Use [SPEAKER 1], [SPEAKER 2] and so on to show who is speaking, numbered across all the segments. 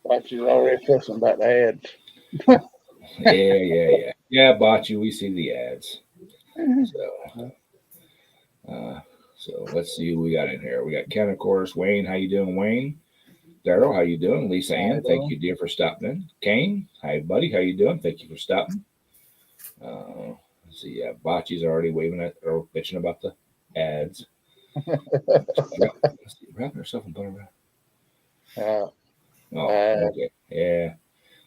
[SPEAKER 1] But she's already fussing about the ads.
[SPEAKER 2] Yeah, Bocce, we see the ads. So, uh, so let's see who we got in here. We got Ken, of course. Wayne, how you doing, Wayne? Daryl, how you doing? Lisa
[SPEAKER 1] I
[SPEAKER 2] Ann, thank
[SPEAKER 1] don't.
[SPEAKER 2] you, dear, for stopping in. Kane, hi, buddy, how you doing? Thank you for stopping. Let's see, yeah, Bocce's already waving at or bitching about the ads. Let's see, wrapping herself in butter wrap.
[SPEAKER 1] Uh,
[SPEAKER 2] Oh,
[SPEAKER 1] uh,
[SPEAKER 2] okay, yeah.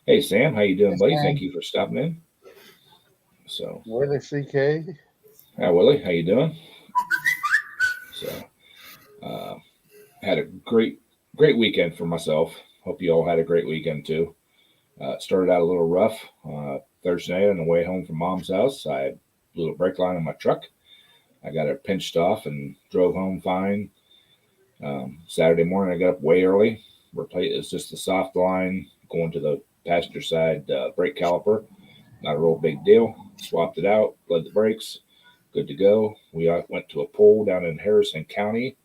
[SPEAKER 2] Hey, Sam, how you doing,
[SPEAKER 1] this
[SPEAKER 2] buddy? Thank
[SPEAKER 1] thing,
[SPEAKER 2] you for stopping in. So,
[SPEAKER 1] Willie CK.
[SPEAKER 2] hi, Willie, how you doing? So, uh, had a great weekend for myself. Hope you all had a great weekend too. It started out a little rough. Thursday night on the way home from mom's house, I blew a brake line on my truck. I got it pinched off and drove home fine. Saturday morning, I got up way early. It's just a soft line going to the passenger side brake caliper. Not a real big deal. Swapped it out, bled the brakes, good to go. We went to a pool down in Harrison County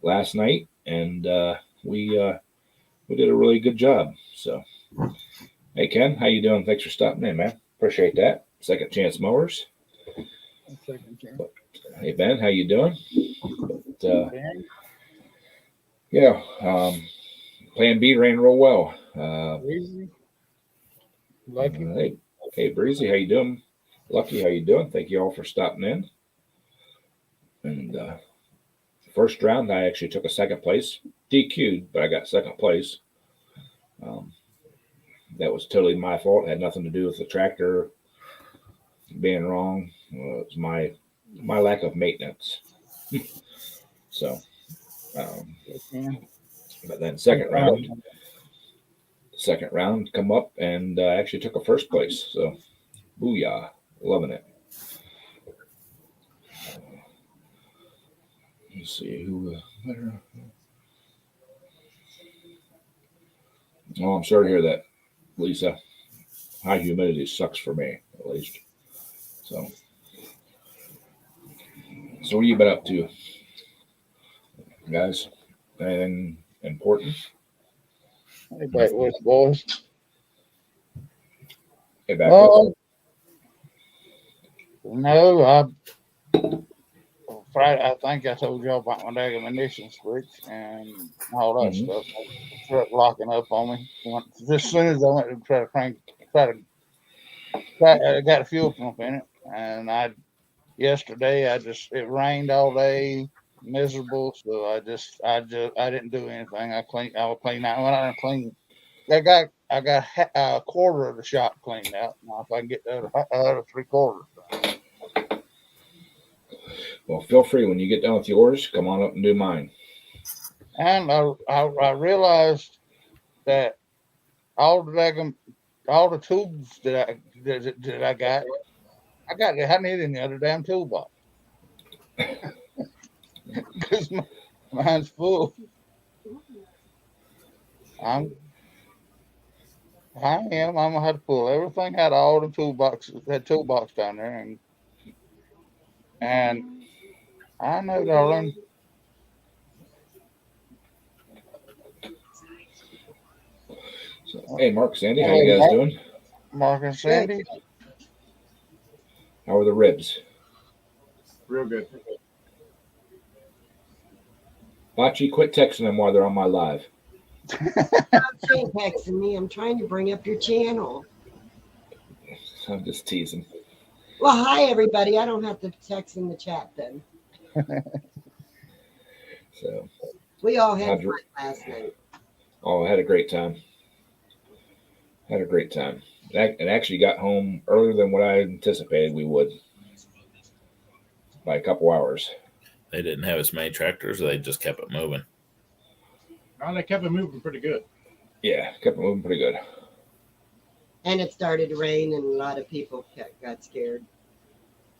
[SPEAKER 2] last night, and we did a really good job. So, hey Ken, how you doing? Thanks for stopping in, man. Appreciate that. Second Chance Mowers.
[SPEAKER 1] Second chance.
[SPEAKER 2] But, hey Ben, how you doing? But,
[SPEAKER 1] Ben,
[SPEAKER 2] yeah, Plan B ran real well.
[SPEAKER 1] Easy, Lucky.
[SPEAKER 2] Hey, hey Breezy, how you doing? Lucky, how you doing? Thank you all for stopping in. And first round, I actually took a second place, DQ'd, but I got second place. Um, that was totally my fault. It had nothing to do with the tractor being wrong. It was my lack of maintenance. So, um,
[SPEAKER 1] Ben.
[SPEAKER 2] but then
[SPEAKER 1] Um,
[SPEAKER 2] second round, come up and actually took a first place. So, booyah, loving it. Let's see who. Oh, I'm sorry to hear that, Lisa. High humidity sucks for me, at least. So, so what have you been up to, guys? Anything important?
[SPEAKER 1] Hey, back with the boys.
[SPEAKER 2] Hey, back with?
[SPEAKER 1] Oh, no, Friday, I think I told y'all about my daggum ignition switch and all that
[SPEAKER 2] Mm-hmm.
[SPEAKER 1] stuff. The truck locking up on me. Just as soon as I went to try to I got a fuel pump in it, and yesterday it rained all day, miserable. So I didn't do anything. I will clean out. When I clean, I got a quarter of the shop cleaned out. Now if I can get the other three quarters.
[SPEAKER 2] Well, feel free when you get done with yours, come on up and do mine.
[SPEAKER 1] And I realized that all the daggum, all the tools that I got I need in the other damn toolbox because mine's full. I'm I am. I'm gonna have to pull everything out of all the toolboxes, that toolbox down there, and I know, darling.
[SPEAKER 2] So, hey, Mark, Sandy, how
[SPEAKER 1] Hello,
[SPEAKER 2] you guys doing?
[SPEAKER 1] Mark and
[SPEAKER 3] Good.
[SPEAKER 1] Sandy.
[SPEAKER 2] How are the ribs?
[SPEAKER 4] Real good.
[SPEAKER 2] Bachi, quit texting them while they're on my live.
[SPEAKER 3] She ain't texting me. I'm trying to bring up your channel.
[SPEAKER 2] I'm just teasing.
[SPEAKER 3] Well, hi, everybody. I don't have to text in the chat then.
[SPEAKER 2] So,
[SPEAKER 3] We all had
[SPEAKER 2] how'd
[SPEAKER 3] fun
[SPEAKER 2] you,
[SPEAKER 3] last night.
[SPEAKER 2] oh, I had a great time. Had a great time. And actually got home earlier than what I anticipated we would by a couple hours.
[SPEAKER 5] They didn't have as many tractors, they just kept it moving.
[SPEAKER 4] And they kept it moving pretty good.
[SPEAKER 2] Yeah, kept it moving pretty good.
[SPEAKER 3] And it started to rain, and a lot of people got scared.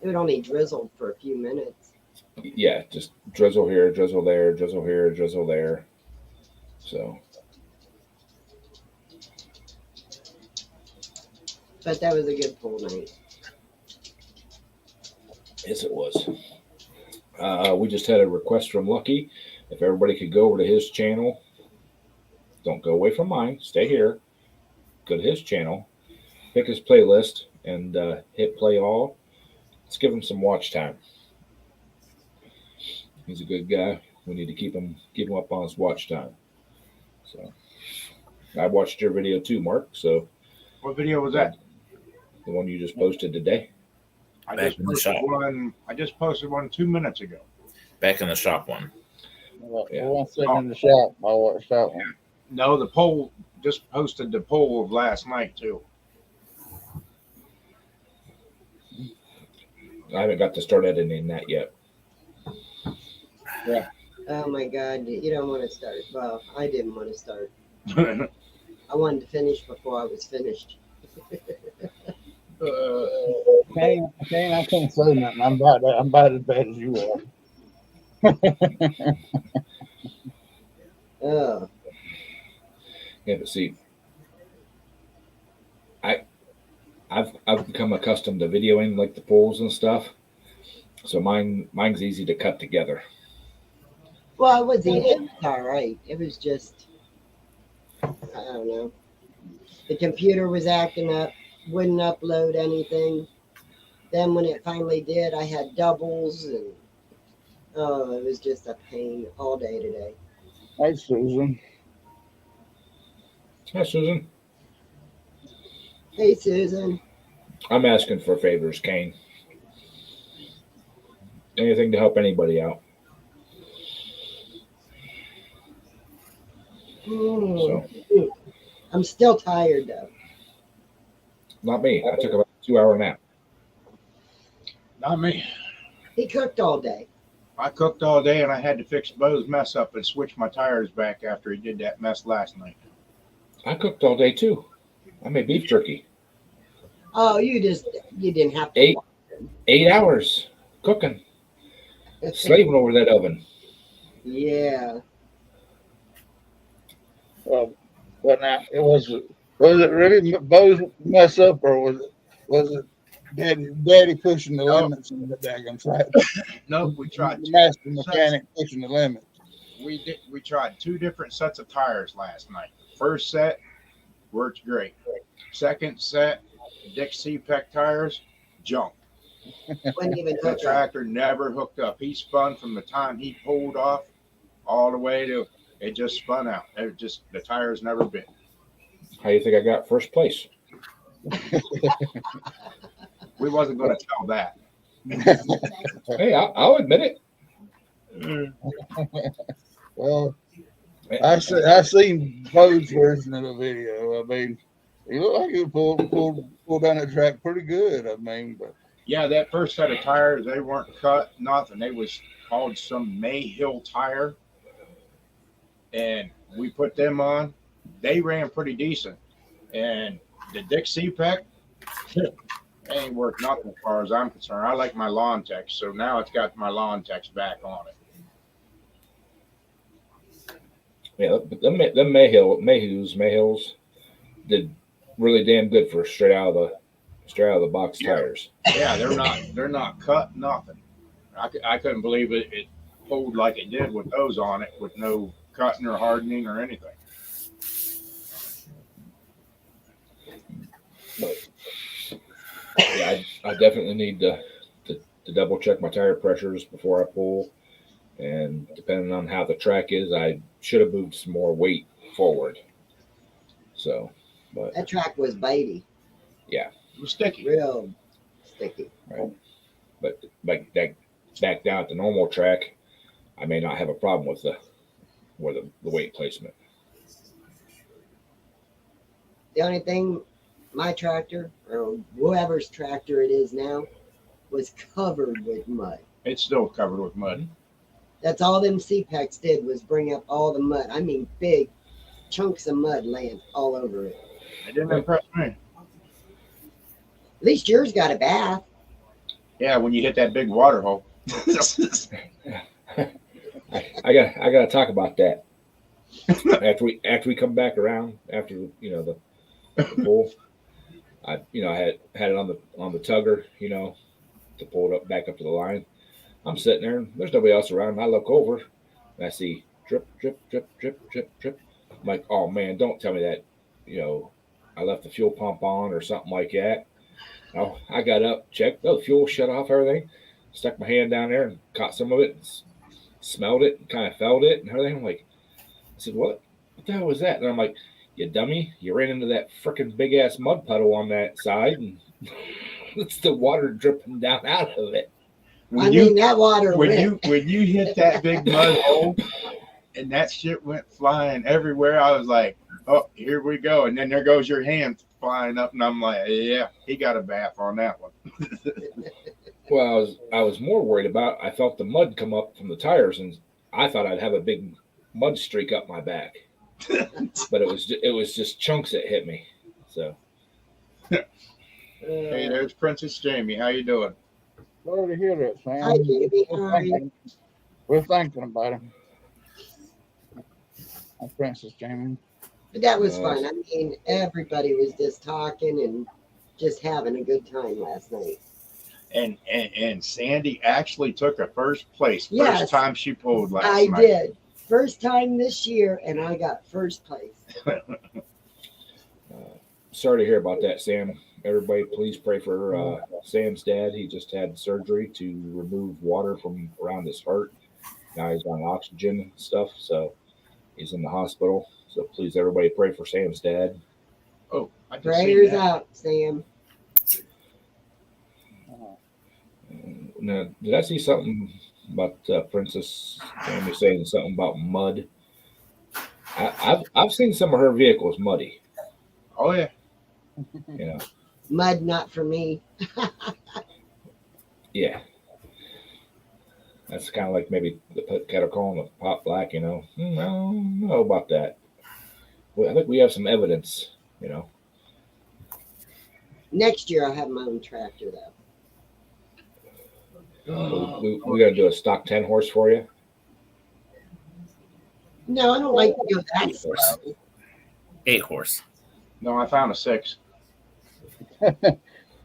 [SPEAKER 3] It would only drizzle for a few minutes.
[SPEAKER 2] Yeah, just drizzle here, drizzle there, drizzle here, drizzle there. So,
[SPEAKER 3] But that was a good pool night.
[SPEAKER 2] yes, it was. We just had a request from Lucky if everybody could go over to his channel Don't go away from mine. Stay here. Go to his channel, pick his playlist, and hit play all. Let's give him some watch time. He's a good guy. We need to keep him up on his watch time. So I watched your video too, Mark. So
[SPEAKER 4] What video was that?
[SPEAKER 2] the one you just posted today.
[SPEAKER 4] I
[SPEAKER 5] Back
[SPEAKER 4] just
[SPEAKER 5] in the
[SPEAKER 4] posted
[SPEAKER 5] shop.
[SPEAKER 4] one. I just posted one 2 minutes ago.
[SPEAKER 5] Back in the shop one.
[SPEAKER 2] Yeah.
[SPEAKER 1] The one sitting in the shop. I watched that one.
[SPEAKER 4] No, the poll just posted the poll of last night too.
[SPEAKER 2] I haven't got to start editing that yet.
[SPEAKER 3] Oh my God, you don't want to start. Well, I didn't want to start. I wanted to finish before I was finished.
[SPEAKER 1] Kane, I can't say nothing. I'm about as bad as you are.
[SPEAKER 3] Oh,
[SPEAKER 2] Yeah, but see, I've become accustomed to videoing like the polls and stuff. So mine's easy to cut together.
[SPEAKER 3] well, it was all right. It was just, I don't know. The computer was acting up, wouldn't upload anything. Then when it finally did, I had doubles, and oh, it was just a pain all day today.
[SPEAKER 1] Hey, Susan.
[SPEAKER 2] Hi, Susan.
[SPEAKER 3] Hey, Susan.
[SPEAKER 2] I'm asking for favors, Kane. Anything to help anybody out. So
[SPEAKER 3] I'm still tired though.
[SPEAKER 2] not me. I took about a 2-hour nap.
[SPEAKER 4] Not me.
[SPEAKER 3] He cooked all day.
[SPEAKER 4] I cooked all day and I had to fix Bo's mess up and switch my tires back after he did that mess last night.
[SPEAKER 2] I cooked all day too. I made beef jerky.
[SPEAKER 3] Oh, you didn't have to.
[SPEAKER 2] 8 hours cooking, slaving over that oven.
[SPEAKER 3] Yeah.
[SPEAKER 1] Well, but now was it really Bo's mess up, or was it Daddy pushing the limits in the daggum track?
[SPEAKER 4] No, we tried.
[SPEAKER 1] The master mechanic pushing the limits.
[SPEAKER 4] We tried 2 different sets of tires last night. First set worked great. Second set, Dick C-Peck tires, junk.
[SPEAKER 3] Wouldn't even
[SPEAKER 4] The
[SPEAKER 3] hook up.
[SPEAKER 4] tractor never hooked up. He spun from the time he pulled off all the way to it just spun out. It just the tires never bit.
[SPEAKER 2] How do you think I got first place?
[SPEAKER 4] We wasn't going to tell that.
[SPEAKER 2] Hey, I'll admit it.
[SPEAKER 1] Well, I seen Bo's version of the video. I mean, he looked like he pulled down the track pretty good. I mean, but
[SPEAKER 4] Yeah, that first set of tires, they weren't cut, nothing. They was called some Mayhill tire. And we put them on. They ran pretty decent. And the Dick C-Peck, they ain't worth nothing as far as I'm concerned. I like my Lawn Tech, so now it's got my Lawn Tech's back on it.
[SPEAKER 2] Yeah, them Mayhills did really damn good for straight out of the box tires.
[SPEAKER 4] Yeah, they're not cut, nothing. I couldn't believe it pulled like it did with those on it, with no cutting or hardening or anything.
[SPEAKER 2] But yeah, I definitely need to double check my tire pressures before I pull. And depending on how the track is, I should have moved some more weight forward. So, but
[SPEAKER 3] That track was bitey,
[SPEAKER 4] It was sticky.
[SPEAKER 3] real sticky.
[SPEAKER 2] right. But like that back down at the normal track, I may not have a problem with the weight placement.
[SPEAKER 3] The only thing, my tractor or whoever's tractor it is now was covered with mud.
[SPEAKER 4] It's still covered with mud.
[SPEAKER 3] That's all them C-Packs did was bring up all the mud. I mean, big chunks of mud laying all over it.
[SPEAKER 4] It didn't impress me.
[SPEAKER 3] At least yours got a bath.
[SPEAKER 4] Yeah, when you hit that big water hole.
[SPEAKER 2] I got to talk about that after we come back around after the pull. I had it on the tugger, to pull it back up to the line. I'm sitting there and there's nobody else around. And I look over and I see drip, drip, drip, drip, drip, drip. I'm like, oh man, don't tell me that, I left the fuel pump on or something like that. Oh, I got up, checked, the fuel shut off, everything. Stuck my hand down there and caught some of it, and smelled it, and kind of felt it and everything. I'm like, I said, what the hell was that? And I'm like, you dummy, you ran into that freaking big ass mud puddle on that side, and it's the water dripping down out of it.
[SPEAKER 3] That water went.
[SPEAKER 4] When you hit that big mud hole and that shit went flying everywhere, I was like, oh, here we go. And then there goes your hand flying up, and I'm like, yeah, he got a bath on that one.
[SPEAKER 2] Well, I was more worried about, I felt the mud come up from the tires, and I thought I'd have a big mud streak up my back. But it was just chunks that hit me. So
[SPEAKER 4] Hey, there's Princess Jamie. How you doing?
[SPEAKER 1] Sorry to hear that, Sam.
[SPEAKER 3] Hi, Jamie.
[SPEAKER 1] We're thinking about him. Princess Jamie.
[SPEAKER 3] But that was fun. I mean, everybody was just talking and just having a good time last night.
[SPEAKER 4] And Sandy actually took a first place.
[SPEAKER 3] Yes.
[SPEAKER 4] First time she pulled last
[SPEAKER 3] I
[SPEAKER 4] night.
[SPEAKER 3] did. First time this year, and I got first place.
[SPEAKER 2] Sorry to hear about that, Sam. Everybody, please pray for Sam's dad. He just had surgery to remove water from around his heart. Now he's on oxygen and stuff, so he's in the hospital. So please, everybody, pray for Sam's dad.
[SPEAKER 4] Oh, I just
[SPEAKER 3] Prayers out, Sam.
[SPEAKER 2] Now, did I see something about Princess Jamie saying something about mud? I've seen some of her vehicles muddy.
[SPEAKER 4] Oh yeah.
[SPEAKER 3] Mud, not for me.
[SPEAKER 2] Yeah. That's kind of like maybe the kettle calling the pot black, I don't know about that. Well, I think we have some evidence,
[SPEAKER 3] Next year, I'll have my own tractor, though.
[SPEAKER 2] We got to do a stock 10 horse for you.
[SPEAKER 3] No, I don't like to go that slow.
[SPEAKER 5] 8 horse.
[SPEAKER 4] No, I found a 6.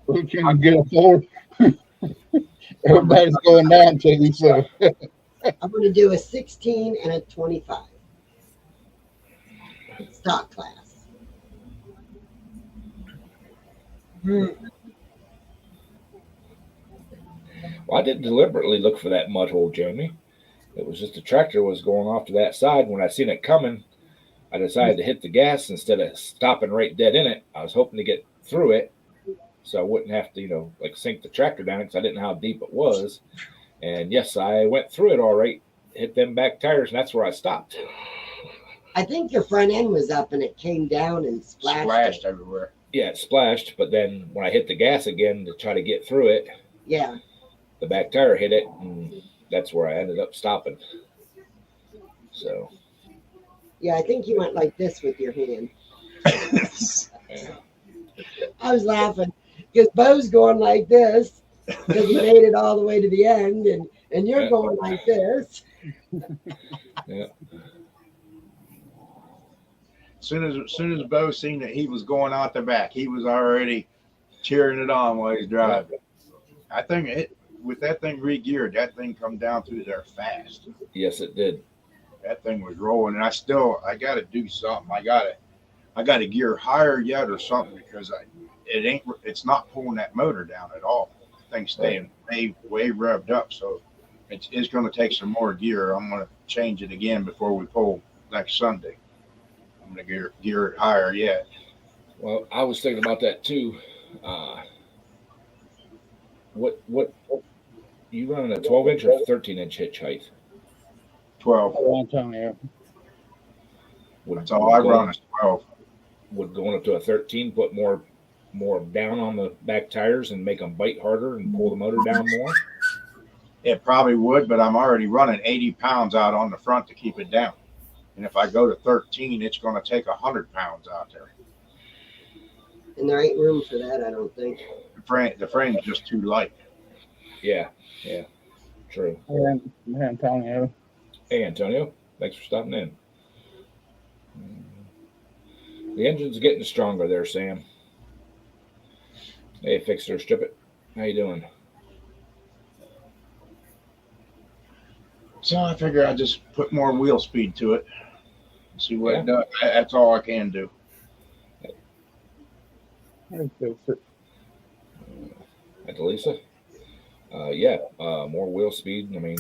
[SPEAKER 1] We can get a 4. Everybody's going down to you, so.
[SPEAKER 3] I'm going to do a 16 and a 25. Stock class.
[SPEAKER 2] Well, I didn't deliberately look for that mud hole, Jamie. It was just the tractor was going off to that side. When I seen it coming, I decided to hit the gas instead of stopping right dead in it. I was hoping to get through it so I wouldn't have to, sink the tractor down because I didn't know how deep it was. And yes, I went through it all right, hit them back tires, and that's where I stopped.
[SPEAKER 3] I think your front end was up and it came down and splashed.
[SPEAKER 4] Everywhere.
[SPEAKER 2] Yeah, it splashed, but then when I hit the gas again to try to get through it,
[SPEAKER 3] Yeah.
[SPEAKER 2] the back tire hit it, and that's where I ended up stopping. So.
[SPEAKER 3] Yeah, I think you went like this with your hand.
[SPEAKER 2] Yeah.
[SPEAKER 3] I was laughing because Bo's going like this because he made it all the way to the end, and you're going like this.
[SPEAKER 2] Yeah.
[SPEAKER 4] As soon as Bo seen that he was going out the back, he was already cheering it on while he's driving. I think with that thing re-geared, that thing come down through there fast.
[SPEAKER 2] Yes, it did.
[SPEAKER 4] That thing was rolling, and I got to do something. I got to gear higher yet or something because it's not pulling that motor down at all. The thing's staying way revved up, so it's going to take some more gear. I'm going to change it again before we pull next Sunday. I'm going to gear it higher yet.
[SPEAKER 2] Well, I was thinking about that too. What you running a 12-inch or 13-inch hitch height?
[SPEAKER 4] 12.
[SPEAKER 1] Antonio.
[SPEAKER 4] That's all I run is 12.
[SPEAKER 2] Would going up to a 13 put more down on the back tires and make them bite harder and pull the motor down more?
[SPEAKER 4] It probably would, but I'm already running 80 pounds out on the front to keep it down. And if I go to 13, it's going to take 100 pounds out there.
[SPEAKER 3] And there ain't room for that, I don't think.
[SPEAKER 4] The frame's just too light.
[SPEAKER 2] Yeah, true.
[SPEAKER 1] And Antonio.
[SPEAKER 2] Hey, Antonio, thanks for stopping in. The engine's getting stronger there, Sam. Hey, Fixer, strip it. How you doing?
[SPEAKER 4] So I figure I just put more wheel speed to it. See what
[SPEAKER 2] Yeah.
[SPEAKER 4] it does. That's all I can do.
[SPEAKER 2] At Lisa. Yeah, more wheel speed. I mean,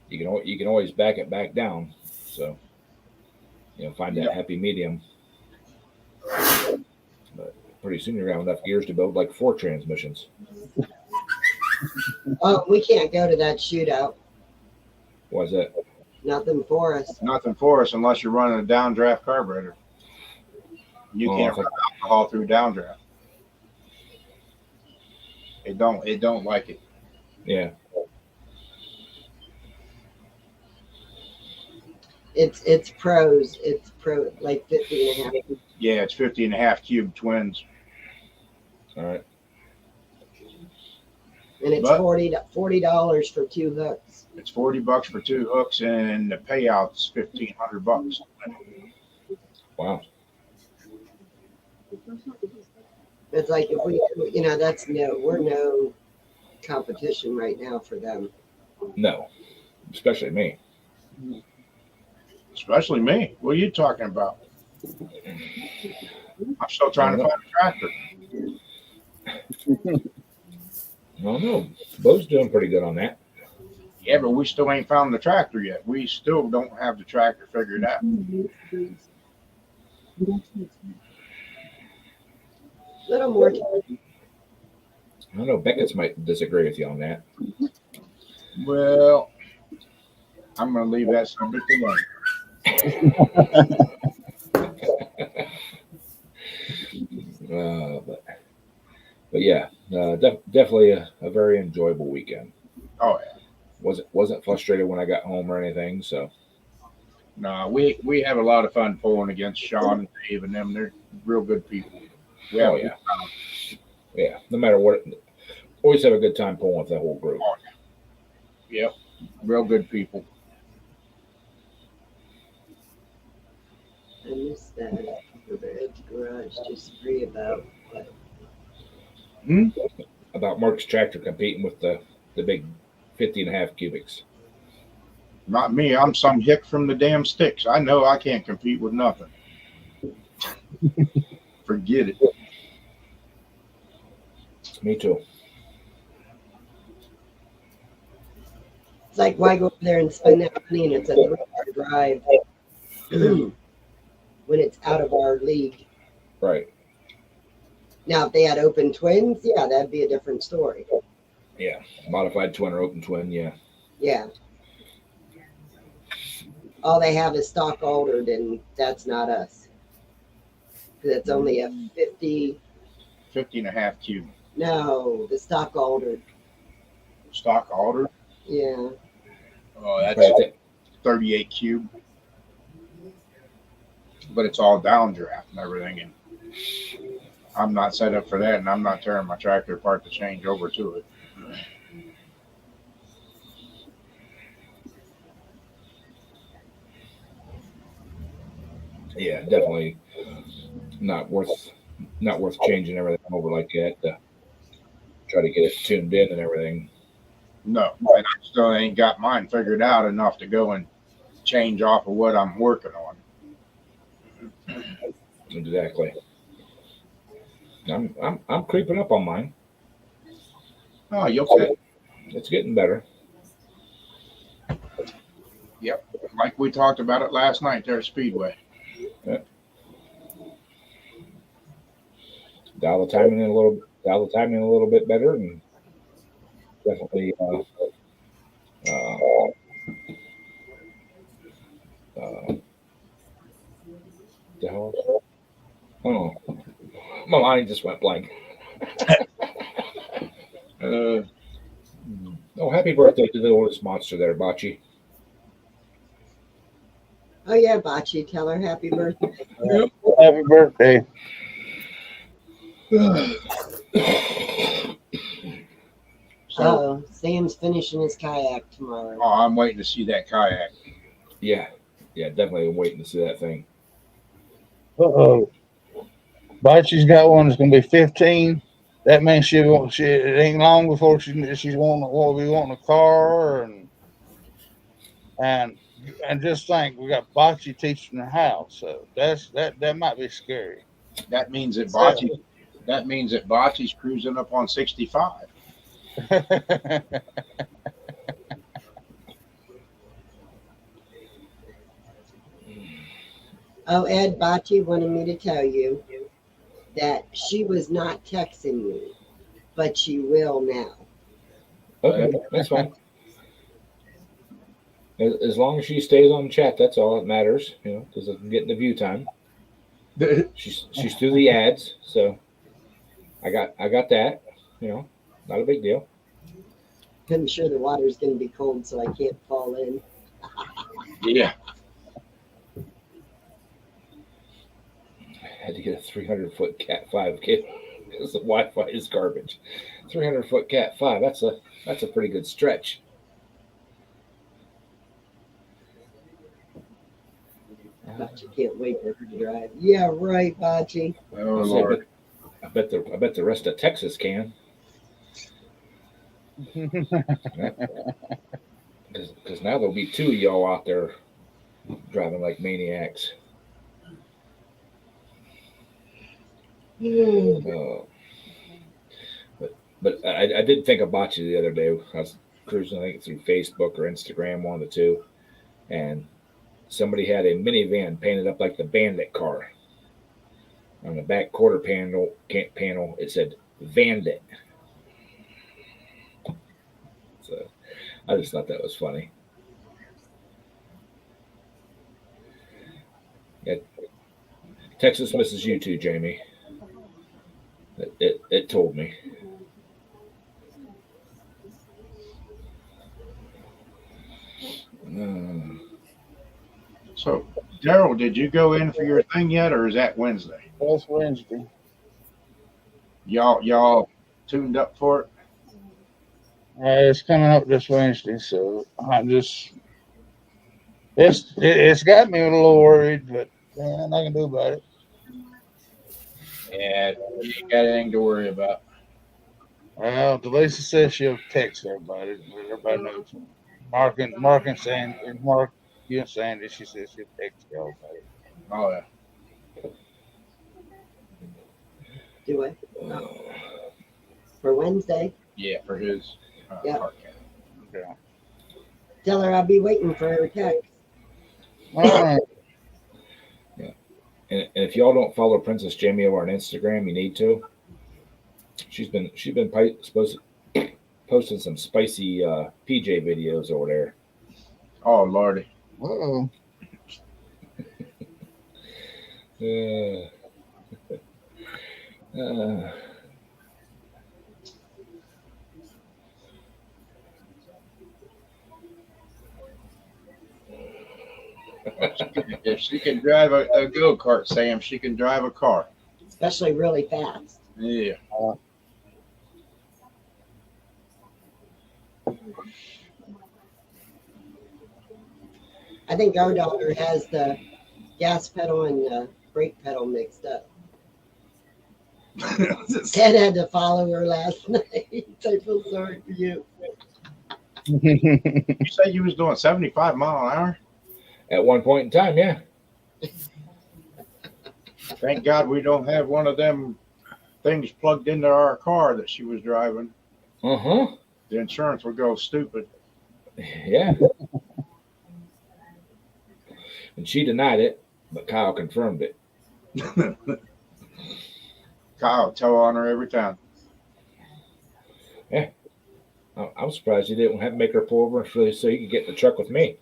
[SPEAKER 2] you can always back it back down. So find that
[SPEAKER 4] Yep.
[SPEAKER 2] happy medium. But pretty soon you're gonna have enough gears to build like 4 transmissions.
[SPEAKER 3] Oh, we can't go to that shootout.
[SPEAKER 2] Why is that?
[SPEAKER 3] Nothing for us.
[SPEAKER 4] Nothing for us unless you're running a downdraft carburetor. You
[SPEAKER 2] Oh,
[SPEAKER 4] can't
[SPEAKER 2] if I-
[SPEAKER 4] run alcohol through downdraft. It don't like it.
[SPEAKER 2] Yeah.
[SPEAKER 3] It's pros. It's pro like 50 and a half.
[SPEAKER 4] Yeah, it's 50 and a half cube twins.
[SPEAKER 2] All right.
[SPEAKER 3] And it's
[SPEAKER 4] But-
[SPEAKER 3] $40 for 2 hooks.
[SPEAKER 4] It's $40 for 2 hooks, and the payout's $1,500.
[SPEAKER 2] Wow.
[SPEAKER 3] It's like if we, we're no competition right now for them.
[SPEAKER 2] No, especially me.
[SPEAKER 4] Especially me. What are you talking about? I'm still trying to find a tractor.
[SPEAKER 2] Well, no, Bo's doing pretty good on that.
[SPEAKER 4] Yeah, but we still ain't found the tractor yet. We still don't have the tractor figured out.
[SPEAKER 3] Little more.
[SPEAKER 2] I don't know. Beckett's might disagree with you on that.
[SPEAKER 4] Well, I'm going to leave that subject alone.
[SPEAKER 2] But yeah, definitely a very enjoyable weekend.
[SPEAKER 4] Oh, yeah.
[SPEAKER 2] Wasn't frustrated when I got home or anything. So
[SPEAKER 4] No, we have a lot of fun pulling against Sean and Dave and them. They're real good people. We have
[SPEAKER 2] oh yeah. No matter what, always have a good time pulling with that whole group.
[SPEAKER 4] Yep, real good people.
[SPEAKER 3] I missed that for the Edge Garage. Disagree about.
[SPEAKER 2] About Mark's tractor competing with the big 50 and a half cubics.
[SPEAKER 4] Not me. I'm some hick from the damn sticks. I know I can't compete with nothing. Forget it.
[SPEAKER 2] Me too.
[SPEAKER 3] It's like, why go over there and spend that money and it's a 3-hour drive when it's out of our league.
[SPEAKER 2] Right.
[SPEAKER 3] Now, if they had open twins, yeah, that'd be a different story.
[SPEAKER 2] Yeah. Modified twin or open twin. Yeah.
[SPEAKER 3] Yeah. All they have is stock altered, and that's not us. 'Cause it's only a 50.
[SPEAKER 4] 50 and a half cube.
[SPEAKER 3] No, the stock altered.
[SPEAKER 4] Stock alder.
[SPEAKER 3] Yeah.
[SPEAKER 4] Oh, that's
[SPEAKER 2] Right.
[SPEAKER 4] 38 cube. But it's all downdraft and everything. And I'm not set up for that, and I'm not tearing my tractor apart to change over to it.
[SPEAKER 2] Yeah, definitely not worth changing everything over like that to try to get it tuned in and everything.
[SPEAKER 4] No, and I still ain't got mine figured out enough to go and change off of what I'm working on.
[SPEAKER 2] Exactly. I'm creeping up on mine.
[SPEAKER 4] Oh, you'll fit.
[SPEAKER 2] It's getting better.
[SPEAKER 4] Like we talked about it last night there at Speedway.
[SPEAKER 2] Dial the timing in a little bit better, and definitely the hell? Oh, my mind just went blank. Oh, happy birthday to the oldest monster there, Bocce.
[SPEAKER 3] Oh, yeah, Bocce, tell her happy birthday.
[SPEAKER 1] Happy birthday.
[SPEAKER 4] So,
[SPEAKER 3] Oh, Sam's finishing his kayak tomorrow.
[SPEAKER 4] oh, I'm waiting to see that kayak.
[SPEAKER 2] Yeah, definitely waiting to see that thing.
[SPEAKER 1] Uh-oh. Bocce's got one that's gonna be 15. That means it ain't long before she's wanting a car and And just think, we got bocce teaching her how, so that might be scary.
[SPEAKER 4] That means that
[SPEAKER 1] So,
[SPEAKER 4] Bocce's cruising up on 65.
[SPEAKER 3] Oh, Ed Bocce wanted me to tell you that she was not texting me, but she will now.
[SPEAKER 2] Okay, that's fine. As long as she stays on chat, that's all that matters, because I'm getting the view time. She's through the ads, so I got that, not a big deal.
[SPEAKER 3] I'm sure the water's going to be cold, so I can't fall in.
[SPEAKER 4] Yeah.
[SPEAKER 2] I had to get a 300-foot Cat 5 kit because the Wi-Fi is garbage. 300-foot Cat 5, that's a pretty good stretch.
[SPEAKER 3] Bocce can't wait for her to drive. Yeah, right, Bocce.
[SPEAKER 4] Oh, Lord.
[SPEAKER 2] I bet the rest of Texas can. Because now there'll be two of y'all out there driving like maniacs. But I did think of Bocce the other day. I was cruising, I think, through Facebook or Instagram, one of the two, and somebody had a minivan painted up like the Bandit car. On the back quarter panel, it said Vandit. So I just thought that was funny. Yeah, Texas misses you too, Jamie. It told me.
[SPEAKER 4] So, Daryl, did you go in for your thing yet, or is that Wednesday?
[SPEAKER 1] that's Wednesday.
[SPEAKER 4] Y'all tuned up for it?
[SPEAKER 1] It's coming up this Wednesday, so it's got me a little worried, but nothing I can do about it.
[SPEAKER 4] Yeah, you ain't got anything to worry about.
[SPEAKER 1] Well, Delisa says she'll text everybody, but everybody knows. Mark and Sandy, and Mark, you and Sandy, she says she'll text y'all about it.
[SPEAKER 4] Oh, yeah.
[SPEAKER 3] Do it for Wednesday.
[SPEAKER 4] Yeah, for his
[SPEAKER 3] Yeah.
[SPEAKER 4] park cat.
[SPEAKER 1] Yeah.
[SPEAKER 3] Tell her I'll be waiting for her text.
[SPEAKER 1] All right.
[SPEAKER 2] And if y'all don't follow Princess Jamie over on Instagram, you need to. She's been posting some spicy PJ videos over there.
[SPEAKER 4] Oh, Lordy.
[SPEAKER 1] Uh-oh.
[SPEAKER 4] If she can drive a go-kart, Sam, she can drive a car.
[SPEAKER 3] Especially really fast.
[SPEAKER 4] Yeah.
[SPEAKER 3] I think our daughter has the gas pedal and the brake pedal mixed up. Ted had to follow her last night. I feel sorry for you.
[SPEAKER 4] You say you was doing 75 mile an hour?
[SPEAKER 2] At one point in time, yeah.
[SPEAKER 4] Thank God we don't have one of them things plugged into our car that she was driving.
[SPEAKER 2] Uh-huh.
[SPEAKER 4] The insurance would go stupid.
[SPEAKER 2] Yeah. And she denied it, but Kyle confirmed it.
[SPEAKER 4] Kyle, tell on her every time.
[SPEAKER 2] Yeah. I'm surprised you didn't have to make her pull over so you could get in the truck with me.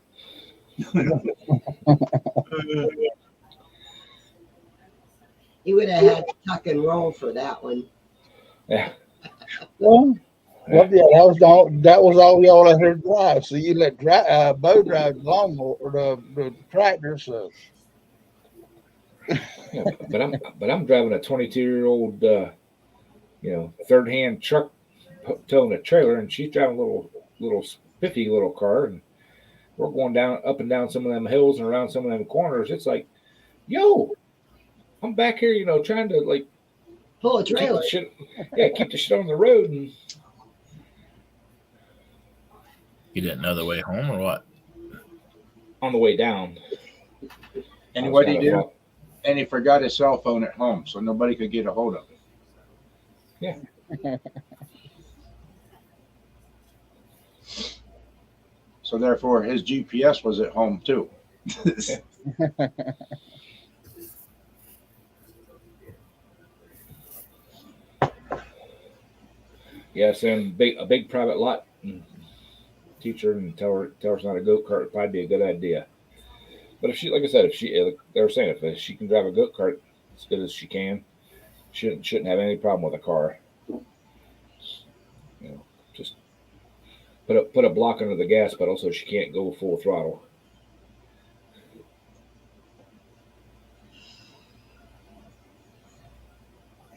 [SPEAKER 3] He would have had to tuck and roll for that one.
[SPEAKER 2] Yeah.
[SPEAKER 1] Well, yeah, that was all y'all let her drive. So you let Bo drive the lawnmower or the tractor. So,
[SPEAKER 2] Yeah, but I'm driving a 22-year-old, third-hand truck towing a trailer, and she's driving a little spiffy little car, and we're going up and down some of them hills and around some of them corners. It's like, yo, I'm back here, trying to
[SPEAKER 3] Pull a
[SPEAKER 2] keep
[SPEAKER 3] trailer.
[SPEAKER 2] keep the shit on the road. And
[SPEAKER 5] You didn't know the way home or what?
[SPEAKER 2] on the way down.
[SPEAKER 4] And
[SPEAKER 2] I was
[SPEAKER 4] what he
[SPEAKER 2] kinda
[SPEAKER 4] do?
[SPEAKER 2] thought-
[SPEAKER 4] And he forgot his cell phone at home, so nobody could get a hold of him. So therefore, his GPS was at home too.
[SPEAKER 2] Yeah, Sam, a big private lot. Teach her and tell her it's not a go kart would probably be a good idea. But if she, like I said, if she, like they were saying, if she can drive a go kart as good as she can, shouldn't have any problem with a car. You know, just put a block under the gas pedal so she can't go full throttle.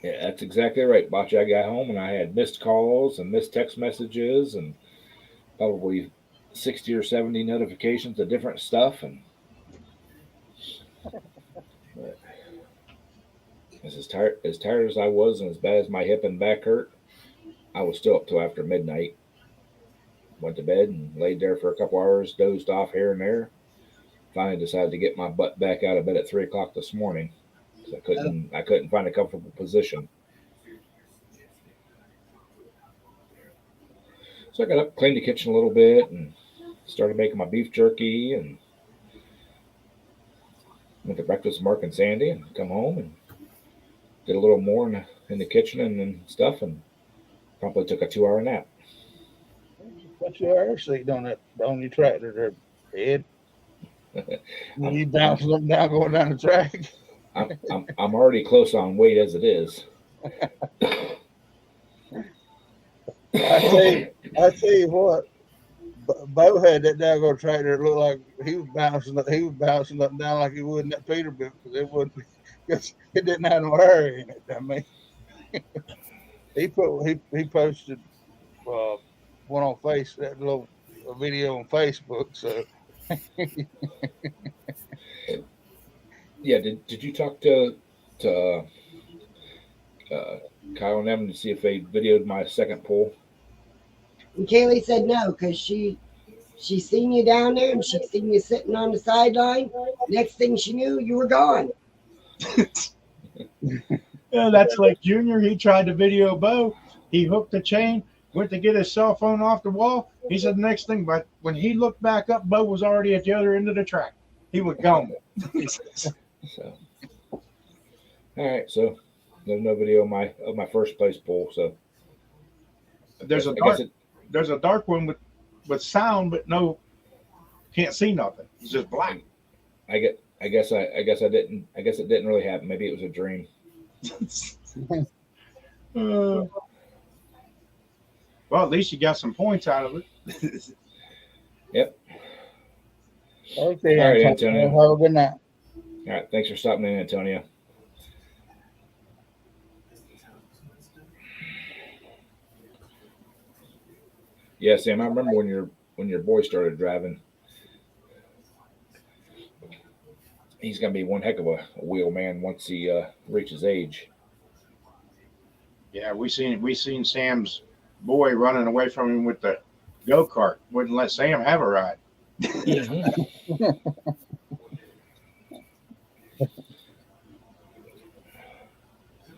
[SPEAKER 2] Yeah, that's exactly right, Botch. I got home and I had missed calls and missed text messages and probably 60 or 70 notifications of different stuff. And but as tired as I was and as bad as my hip and back hurt, I was still up till after midnight. Went to bed and laid there for a couple hours, dozed off here and there. Finally decided to get my butt back out of bed at 3 o'clock this morning because I couldn't find a comfortable position. So I got up, cleaned the kitchen a little bit, and started making my beef jerky, and went to breakfast with Mark and Sandy, and come home and did a little more in the kitchen and stuff, and probably took a 2-hour nap.
[SPEAKER 1] What's your air seat on your tractor there, Ed? You bouncing up and down going down the track?
[SPEAKER 2] I'm already close on weight as it is.
[SPEAKER 1] I tell you what, Bo had that daggone tractor. It looked like he was bouncing up and down like he would in that Peterbilt because it didn't have no air in it. I mean, he posted one on that little video on Facebook. So
[SPEAKER 2] yeah, did you talk to Kyle and them to see if they videoed my second pull?
[SPEAKER 3] And Kaylee said no because she seen you down there and she seen you sitting on the sideline. Next thing she knew, you were gone.
[SPEAKER 4] Yeah, that's like Junior. He tried to video Bo. He hooked the chain, went to get his cell phone off the wall. He said the next thing, but when he looked back up, Bo was already at the other end of the track. He was gone.
[SPEAKER 2] So, all right. So there's no video of my first place pull. So
[SPEAKER 4] There's a dark one with sound, but no, can't see nothing. It's just black.
[SPEAKER 2] I guess it didn't really happen. Maybe it was a dream.
[SPEAKER 4] Well, at least you got some points out of it.
[SPEAKER 2] Yep.
[SPEAKER 1] okay,
[SPEAKER 2] All right,
[SPEAKER 1] Antonio.
[SPEAKER 2] Antonio.
[SPEAKER 1] Have a good night.
[SPEAKER 2] All right. Thanks for stopping in, Antonio. Yeah, Sam. I remember when your boy started driving. He's gonna be one heck of a wheel man once he reaches age.
[SPEAKER 4] Yeah, we seen Sam's boy running away from him with the go-kart. Wouldn't let Sam have a ride.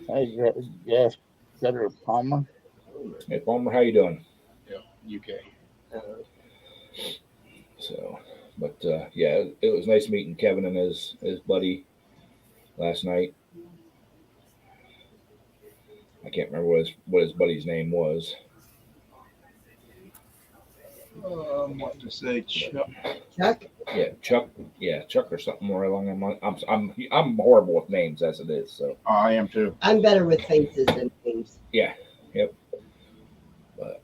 [SPEAKER 1] Hey, yes, Senator Palmer.
[SPEAKER 2] Hey, Palmer, how you doing?
[SPEAKER 4] UK.
[SPEAKER 2] So, but yeah, it was nice meeting Kevin and his buddy last night. I can't remember what his buddy's name was.
[SPEAKER 4] What to say, Chuck?
[SPEAKER 3] Chuck?
[SPEAKER 2] Yeah, Chuck. Yeah, Chuck or something more along that line. I'm horrible with names as it is. So
[SPEAKER 4] Oh, I am too.
[SPEAKER 3] I'm better with faces than names.
[SPEAKER 2] yeah, yep. But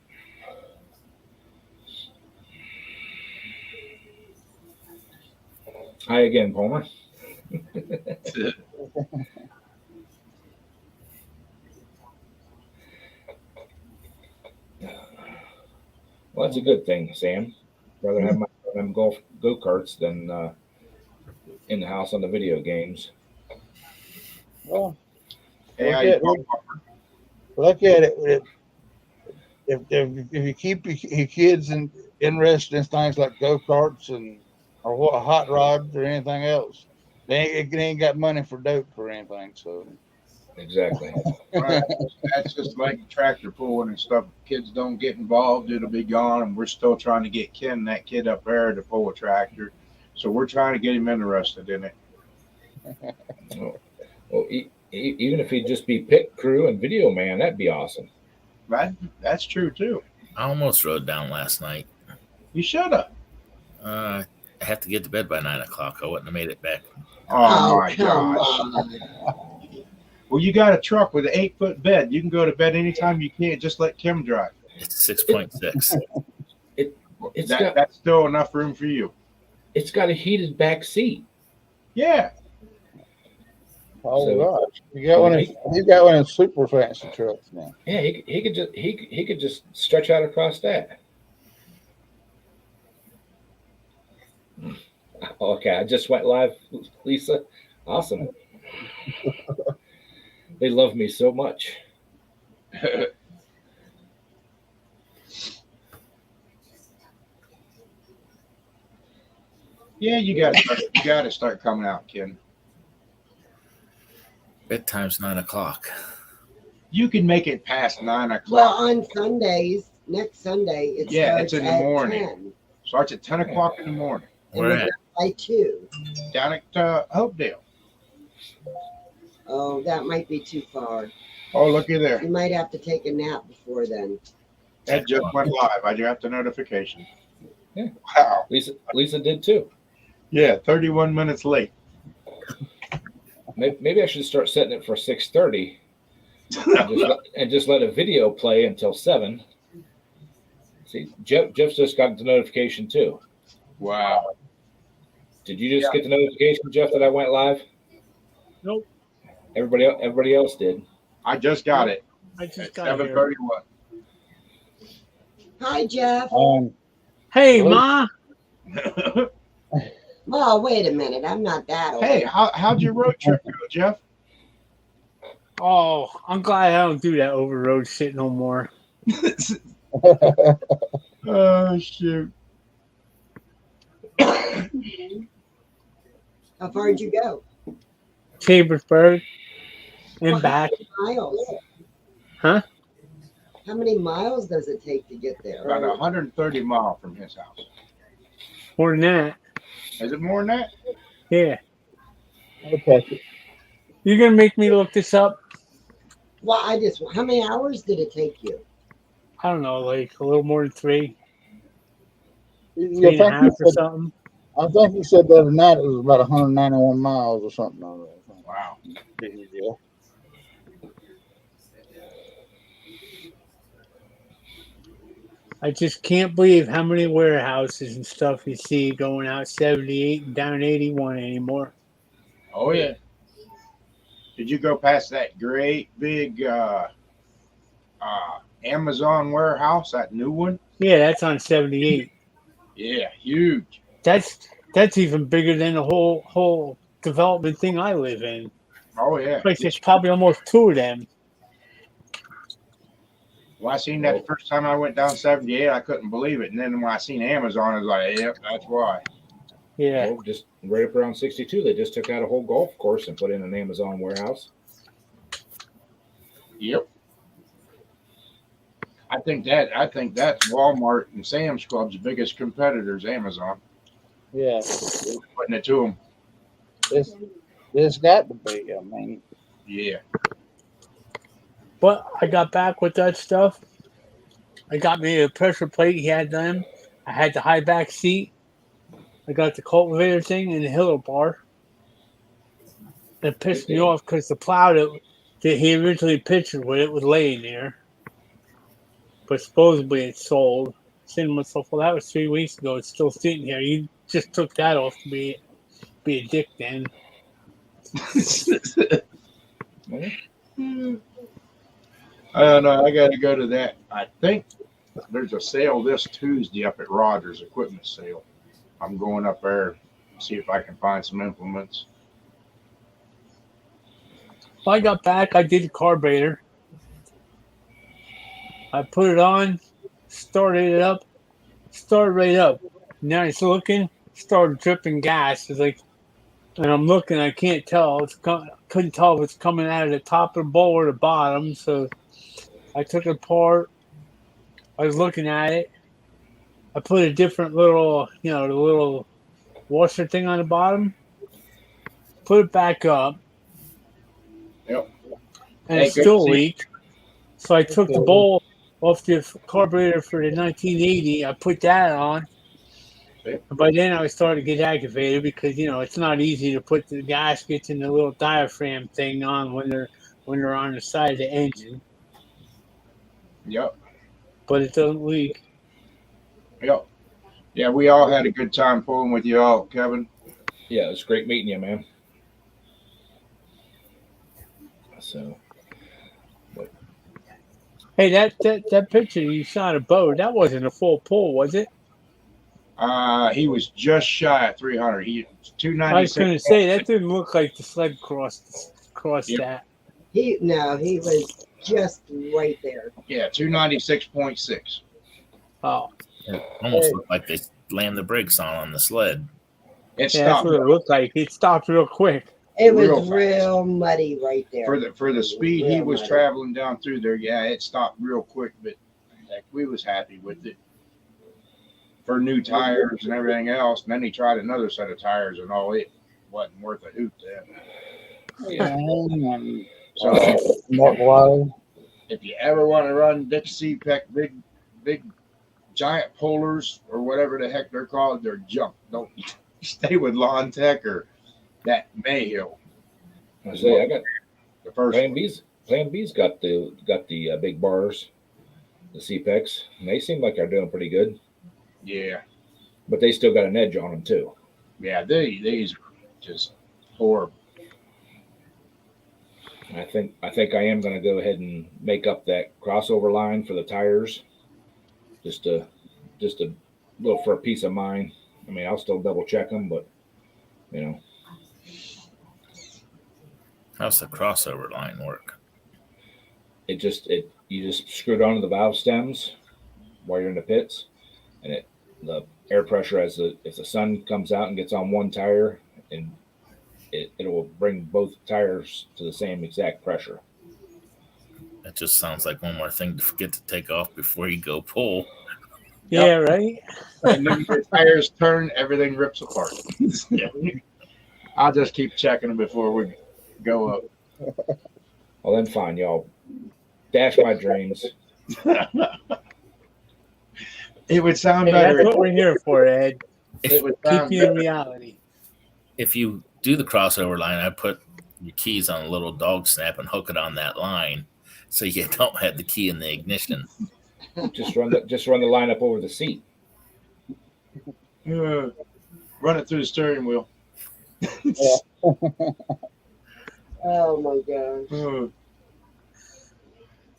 [SPEAKER 2] hi again, Palmer. Well, that's a good thing, Sam. Rather have them go karts than in the house on the video games.
[SPEAKER 1] Well,
[SPEAKER 4] Hey, how
[SPEAKER 1] look at it. If you keep your kids interested in things like go karts and or what hot rods or anything else. They ain't got money for dope or anything. So
[SPEAKER 2] Exactly.
[SPEAKER 4] Right. That's just like tractor pulling and stuff. Kids don't get involved, it'll be gone. And we're still trying to get Ken, that kid up there, to pull a tractor. So we're trying to get him interested in it.
[SPEAKER 2] Well, even if he'd just be pit crew and video man, that'd be awesome.
[SPEAKER 4] That's true too.
[SPEAKER 5] I almost rode down last night.
[SPEAKER 4] You should have.
[SPEAKER 5] I had to get to bed by 9 o'clock. I wouldn't have made it back.
[SPEAKER 4] Oh, my
[SPEAKER 3] come
[SPEAKER 4] gosh.
[SPEAKER 3] on.
[SPEAKER 4] Well, you got a truck with an 8-foot bed. You can go to bed anytime you can't. Just let Kim drive.
[SPEAKER 5] It's 6.6.
[SPEAKER 4] That's still enough room for you.
[SPEAKER 2] It's got a heated back seat.
[SPEAKER 4] Yeah.
[SPEAKER 1] oh
[SPEAKER 2] So-
[SPEAKER 1] gosh, you got one of super fancy trucks now.
[SPEAKER 2] Yeah, he could just stretch out across that. Okay, I just went live, Lisa. Awesome. They love me so much.
[SPEAKER 4] Yeah, you got to start coming out, Ken.
[SPEAKER 5] Bedtime's 9 o'clock.
[SPEAKER 4] You can make it past 9 o'clock.
[SPEAKER 3] Well, on Sundays, next Sunday, it
[SPEAKER 4] Yeah,
[SPEAKER 3] starts
[SPEAKER 4] it's in the
[SPEAKER 3] at
[SPEAKER 4] morning.
[SPEAKER 3] 10,
[SPEAKER 4] Starts at 10 o'clock in the morning
[SPEAKER 3] and
[SPEAKER 5] Where
[SPEAKER 3] we're
[SPEAKER 5] at?
[SPEAKER 3] done by 2.
[SPEAKER 4] down at Hopedale.
[SPEAKER 3] Oh, that might be too far.
[SPEAKER 4] Oh, looky there.
[SPEAKER 3] You might have to take a nap before then.
[SPEAKER 4] That just went live. I got the notification.
[SPEAKER 2] Yeah.
[SPEAKER 4] Wow.
[SPEAKER 2] Lisa did too.
[SPEAKER 4] Yeah, 31 minutes late.
[SPEAKER 2] Maybe I should start setting it for 6:30 and just let a video play until 7. See, Jeff's just got the notification too.
[SPEAKER 4] Wow.
[SPEAKER 2] Did you just get the notification, Jeff, that I went live?
[SPEAKER 6] Nope.
[SPEAKER 2] Everybody else did.
[SPEAKER 4] I just got it
[SPEAKER 6] I
[SPEAKER 4] at
[SPEAKER 6] just got here.
[SPEAKER 4] 7:31.
[SPEAKER 3] Hi, Jeff.
[SPEAKER 6] Hey,
[SPEAKER 1] Hello?
[SPEAKER 6] Ma.
[SPEAKER 3] Oh, wait a minute. I'm not that old.
[SPEAKER 4] Hey, how'd your road trip go, Jeff?
[SPEAKER 6] Oh, I'm glad I don't do that over road shit no more.
[SPEAKER 4] Oh, shoot.
[SPEAKER 3] How far did you go?
[SPEAKER 6] Chambersburg and
[SPEAKER 3] Well,
[SPEAKER 6] back.
[SPEAKER 3] Miles.
[SPEAKER 6] Huh?
[SPEAKER 3] How many miles does it take to get there?
[SPEAKER 4] About 130 miles from his house.
[SPEAKER 6] More than that.
[SPEAKER 4] Is it more than that?
[SPEAKER 6] Yeah.
[SPEAKER 1] Okay.
[SPEAKER 6] You're going to make me look this up?
[SPEAKER 3] Well, how many hours did it take you?
[SPEAKER 6] I don't know, like a little more than 3,
[SPEAKER 1] You
[SPEAKER 6] 3 and a
[SPEAKER 1] think
[SPEAKER 6] half
[SPEAKER 1] you
[SPEAKER 6] or
[SPEAKER 1] said,
[SPEAKER 6] something.
[SPEAKER 1] I think you said the other night it was about 191 miles or something.
[SPEAKER 4] Wow.
[SPEAKER 1] Yeah.
[SPEAKER 6] I just can't believe how many warehouses and stuff you see going out 78 and down 81 anymore.
[SPEAKER 4] Oh, yeah. Did you go past that great big Amazon warehouse, that new one?
[SPEAKER 6] Yeah, that's on 78.
[SPEAKER 4] Yeah, huge.
[SPEAKER 6] That's even bigger than the whole development thing I live in.
[SPEAKER 4] Oh, yeah.
[SPEAKER 6] Like there's probably almost 2 of them.
[SPEAKER 4] When I seen that the first time I went down 78, I couldn't believe it. And then when I seen Amazon, I was like, yep, that's why.
[SPEAKER 6] Yeah.
[SPEAKER 2] Well, just right up around 62, they just took out a whole golf course and put in an Amazon warehouse.
[SPEAKER 4] Yep. I think that's Walmart and Sam's Club's biggest competitors, Amazon.
[SPEAKER 1] Yeah.
[SPEAKER 4] Putting it to them.
[SPEAKER 1] It's got to be. I mean,
[SPEAKER 4] Yeah.
[SPEAKER 6] But I got back with that stuff. I got me a pressure plate. He had them. I had the high back seat. I got the cultivator thing and the hiller bar. It pissed me off because the plow that he originally pictured with it was laying there. But supposedly it sold. Saying to myself, well, that was 3 weeks ago. It's still sitting here. You just took that off to be a dick then.
[SPEAKER 4] I don't know. I got to go to that. I think there's a sale this Tuesday up at Rogers, equipment sale. I'm going up there, see if I can find some implements.
[SPEAKER 6] When I got back, I did the carburetor. I put it on, started it up, started right up. Now it's looking, started dripping gas. It's like, and I'm looking, I can't tell. Couldn't tell if it's coming out of the top of the bowl or the bottom. So I took it apart. I was looking at it. I put a different little, the little washer thing on the bottom. Put it back up.
[SPEAKER 4] Yep.
[SPEAKER 6] And
[SPEAKER 4] Hey,
[SPEAKER 6] it
[SPEAKER 4] good
[SPEAKER 6] still
[SPEAKER 4] to see you.
[SPEAKER 6] leaked. So I took the bowl off the carburetor for the 1980. I put that on.
[SPEAKER 4] Okay.
[SPEAKER 6] And by then I was starting to get aggravated because it's not easy to put the gaskets and the little diaphragm thing on when they're on the side of the engine,
[SPEAKER 4] Yep.
[SPEAKER 6] but it doesn't leak.
[SPEAKER 4] Yep. Yeah, we all had a good time pulling with you all, Kevin.
[SPEAKER 2] Yeah, it was great meeting you, man. So,
[SPEAKER 6] Hey, that picture you shot of Bo, that wasn't a full pull, was it?
[SPEAKER 4] He was just shy of 300. He
[SPEAKER 6] I was
[SPEAKER 4] 296.
[SPEAKER 6] going to say that didn't look like the sled crossed
[SPEAKER 4] Yep.
[SPEAKER 6] that.
[SPEAKER 3] He was just right there.
[SPEAKER 4] Yeah, 296.6.
[SPEAKER 6] Oh,
[SPEAKER 5] It almost looked like they slammed the brakes on the sled.
[SPEAKER 4] It
[SPEAKER 6] yeah, that's
[SPEAKER 4] stopped
[SPEAKER 6] what it looked like. It stopped real quick.
[SPEAKER 3] It was
[SPEAKER 4] Real fast.
[SPEAKER 3] real muddy right there.
[SPEAKER 4] for the speed he
[SPEAKER 3] Real
[SPEAKER 4] was
[SPEAKER 3] muddy.
[SPEAKER 4] traveling down through there. Yeah, it stopped real quick, but heck, we was happy with it. For new tires and everything else, and then he tried another set of tires, and all it wasn't worth a hoot to him.
[SPEAKER 1] Yeah, and
[SPEAKER 4] So
[SPEAKER 1] Mark Wiley.
[SPEAKER 4] if you ever want to run Dick CPEC big giant pullers or whatever the heck they're called, they're junk. Don't stay with Lawn Tech or that Mayhill.
[SPEAKER 2] I say I got
[SPEAKER 4] The first
[SPEAKER 2] Plan
[SPEAKER 4] one.
[SPEAKER 2] B's got the big bars, the CPEX, and they seem like they're doing pretty good,
[SPEAKER 4] Yeah,
[SPEAKER 2] but they still got an edge on them too.
[SPEAKER 4] yeah, these are just horrible.
[SPEAKER 2] I think I am going to go ahead and make up that crossover line for the tires, just a little for a peace of mind. I mean, I'll still double check them, but
[SPEAKER 5] How's the crossover line work?
[SPEAKER 2] you just screw it onto the valve stems while you're in the pits, and the air pressure as the sun comes out and gets on one tire, and it will bring both tires to the same exact pressure.
[SPEAKER 5] That just sounds like one more thing to forget to take off before you go pull.
[SPEAKER 6] Yeah, right?
[SPEAKER 4] And then the tires turn, everything rips apart. I'll just keep checking them before we go up.
[SPEAKER 2] Well, then fine, y'all dash my dreams.
[SPEAKER 4] It would sound
[SPEAKER 6] Hey, that's
[SPEAKER 4] better.
[SPEAKER 6] what we're here for, Ed.
[SPEAKER 4] It would
[SPEAKER 6] Keep
[SPEAKER 4] sound
[SPEAKER 6] you in
[SPEAKER 4] better.
[SPEAKER 6] reality.
[SPEAKER 5] If you do the crossover line, I put your keys on a little dog snap and hook it on that line so you don't have the key in the ignition.
[SPEAKER 2] Just run the line up over the seat.
[SPEAKER 4] Run it through the steering wheel.
[SPEAKER 3] Oh my gosh.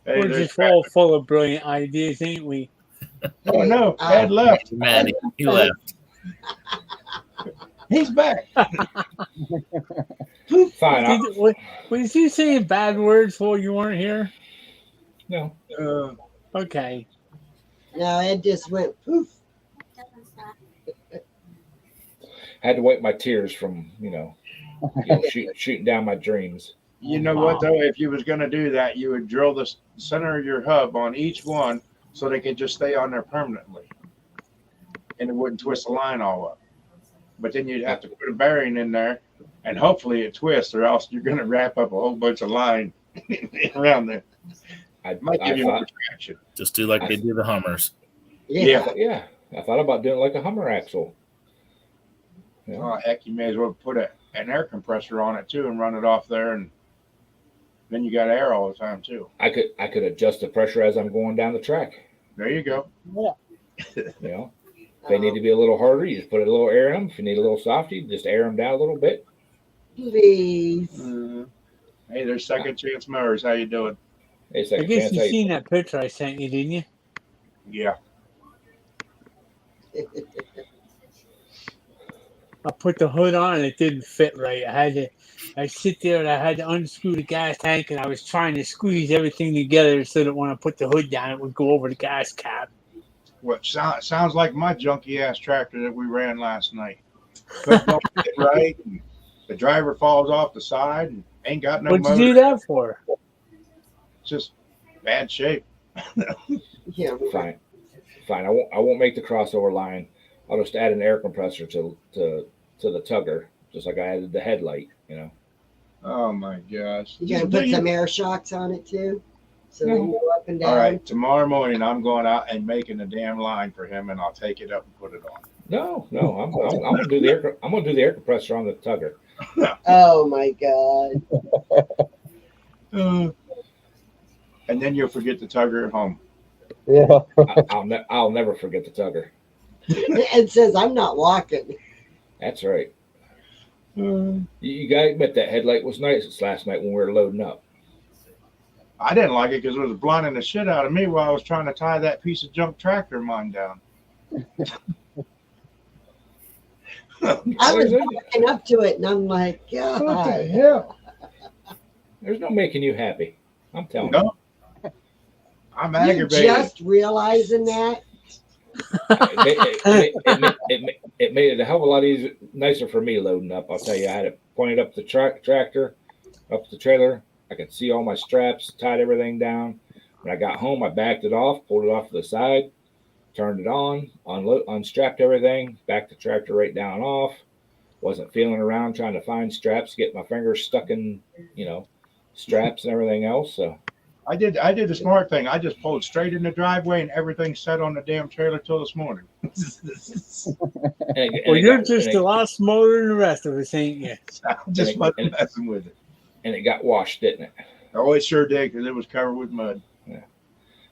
[SPEAKER 4] Hey,
[SPEAKER 6] We're
[SPEAKER 4] there's
[SPEAKER 6] just all full of brilliant ideas, ain't we?
[SPEAKER 4] Oh no, Ed left.
[SPEAKER 5] Maddie, he left.
[SPEAKER 4] He's back.
[SPEAKER 2] Fine.
[SPEAKER 6] Was you saying bad words while you weren't here?
[SPEAKER 2] No.
[SPEAKER 6] Okay.
[SPEAKER 3] No, it just went poof.
[SPEAKER 2] Had to wipe my tears from shooting down my dreams.
[SPEAKER 4] You know what though? If you was gonna do that, you would drill the center of your hub on each one so they could just stay on there permanently, and it wouldn't twist the line all up. But then you'd have to put a bearing in there, and hopefully it twists, or else you're gonna wrap up a whole bunch of line around there.
[SPEAKER 2] I
[SPEAKER 4] Might give you more
[SPEAKER 2] thought,
[SPEAKER 4] traction.
[SPEAKER 5] Just do like they do the Hummers.
[SPEAKER 3] Yeah.
[SPEAKER 2] I thought about doing it like a Hummer axle. Yeah.
[SPEAKER 4] Oh heck, you may as well put an air compressor on it too and run it off there, and then you got air all the time too.
[SPEAKER 2] I could adjust the pressure as I'm going down the track.
[SPEAKER 4] There you go.
[SPEAKER 2] If they need to be a little harder, you just put a little air in them. If you need a little softy, just air them down a little bit.
[SPEAKER 3] Please.
[SPEAKER 4] Hey, there's Second Chance Mowers. How you doing?
[SPEAKER 2] Hey,
[SPEAKER 6] I
[SPEAKER 2] second
[SPEAKER 6] guess
[SPEAKER 2] chance.
[SPEAKER 6] you
[SPEAKER 2] Hey,
[SPEAKER 6] seen that picture I sent you, didn't you?
[SPEAKER 4] Yeah.
[SPEAKER 6] I put the hood on and it didn't fit right. I sit there and I had to unscrew the gas tank and I was trying to squeeze everything together so that when I put the hood down, it would go over the gas cap.
[SPEAKER 4] What sounds like my junky ass tractor that we ran last night. But don't get right. And the driver falls off the side and ain't got no
[SPEAKER 6] What'd you
[SPEAKER 4] motor.
[SPEAKER 6] do that for?
[SPEAKER 4] Just bad shape.
[SPEAKER 3] Yeah.
[SPEAKER 2] Fine. I won't make the crossover line. I'll just add an air compressor to the tugger, just like I added the headlight. You know.
[SPEAKER 4] Oh my gosh.
[SPEAKER 3] You gonna put some air shocks on it too? So they
[SPEAKER 2] No.
[SPEAKER 3] go up and down.
[SPEAKER 4] All right, tomorrow morning I'm going out and making a damn line for him, and I'll take it up and put it on.
[SPEAKER 2] No, I'm gonna do the air. I'm gonna do the air compressor on the tugger.
[SPEAKER 3] Oh my god.
[SPEAKER 4] And then you'll forget the tugger at home.
[SPEAKER 1] Yeah.
[SPEAKER 2] I'll never forget the tugger.
[SPEAKER 3] It says I'm not walking.
[SPEAKER 2] That's right. You gotta admit that headlight was nice this last night when we were loading up.
[SPEAKER 4] I didn't like it because it was blinding the shit out of me while I was trying to tie that piece of junk tractor of mine down.
[SPEAKER 3] I was walking up to it and I'm like,
[SPEAKER 4] What the
[SPEAKER 3] God.
[SPEAKER 4] hell?
[SPEAKER 2] There's no making you happy. I'm telling
[SPEAKER 4] No. I'm
[SPEAKER 3] You
[SPEAKER 4] aggravated.
[SPEAKER 3] just realizing that?
[SPEAKER 2] you. It made it a hell of a lot easier, nicer for me loading up. I'll tell you, I had it pointed up the tractor, up the trailer. I could see all my straps, tied everything down. When I got home, I backed it off, pulled it off to the side, turned it on, unstrapped everything, backed the tractor right down off. Wasn't feeling around trying to find straps, get my fingers stuck in, straps and everything else. So
[SPEAKER 4] I did the smart thing. I just pulled straight in the driveway and everything set on the damn trailer till this morning.
[SPEAKER 6] Well, you're just a lot smarter than the rest of us, ain't you?
[SPEAKER 4] I just wasn't messing with it.
[SPEAKER 2] and it got washed, didn't it?
[SPEAKER 4] Oh, it sure did because it was covered with mud.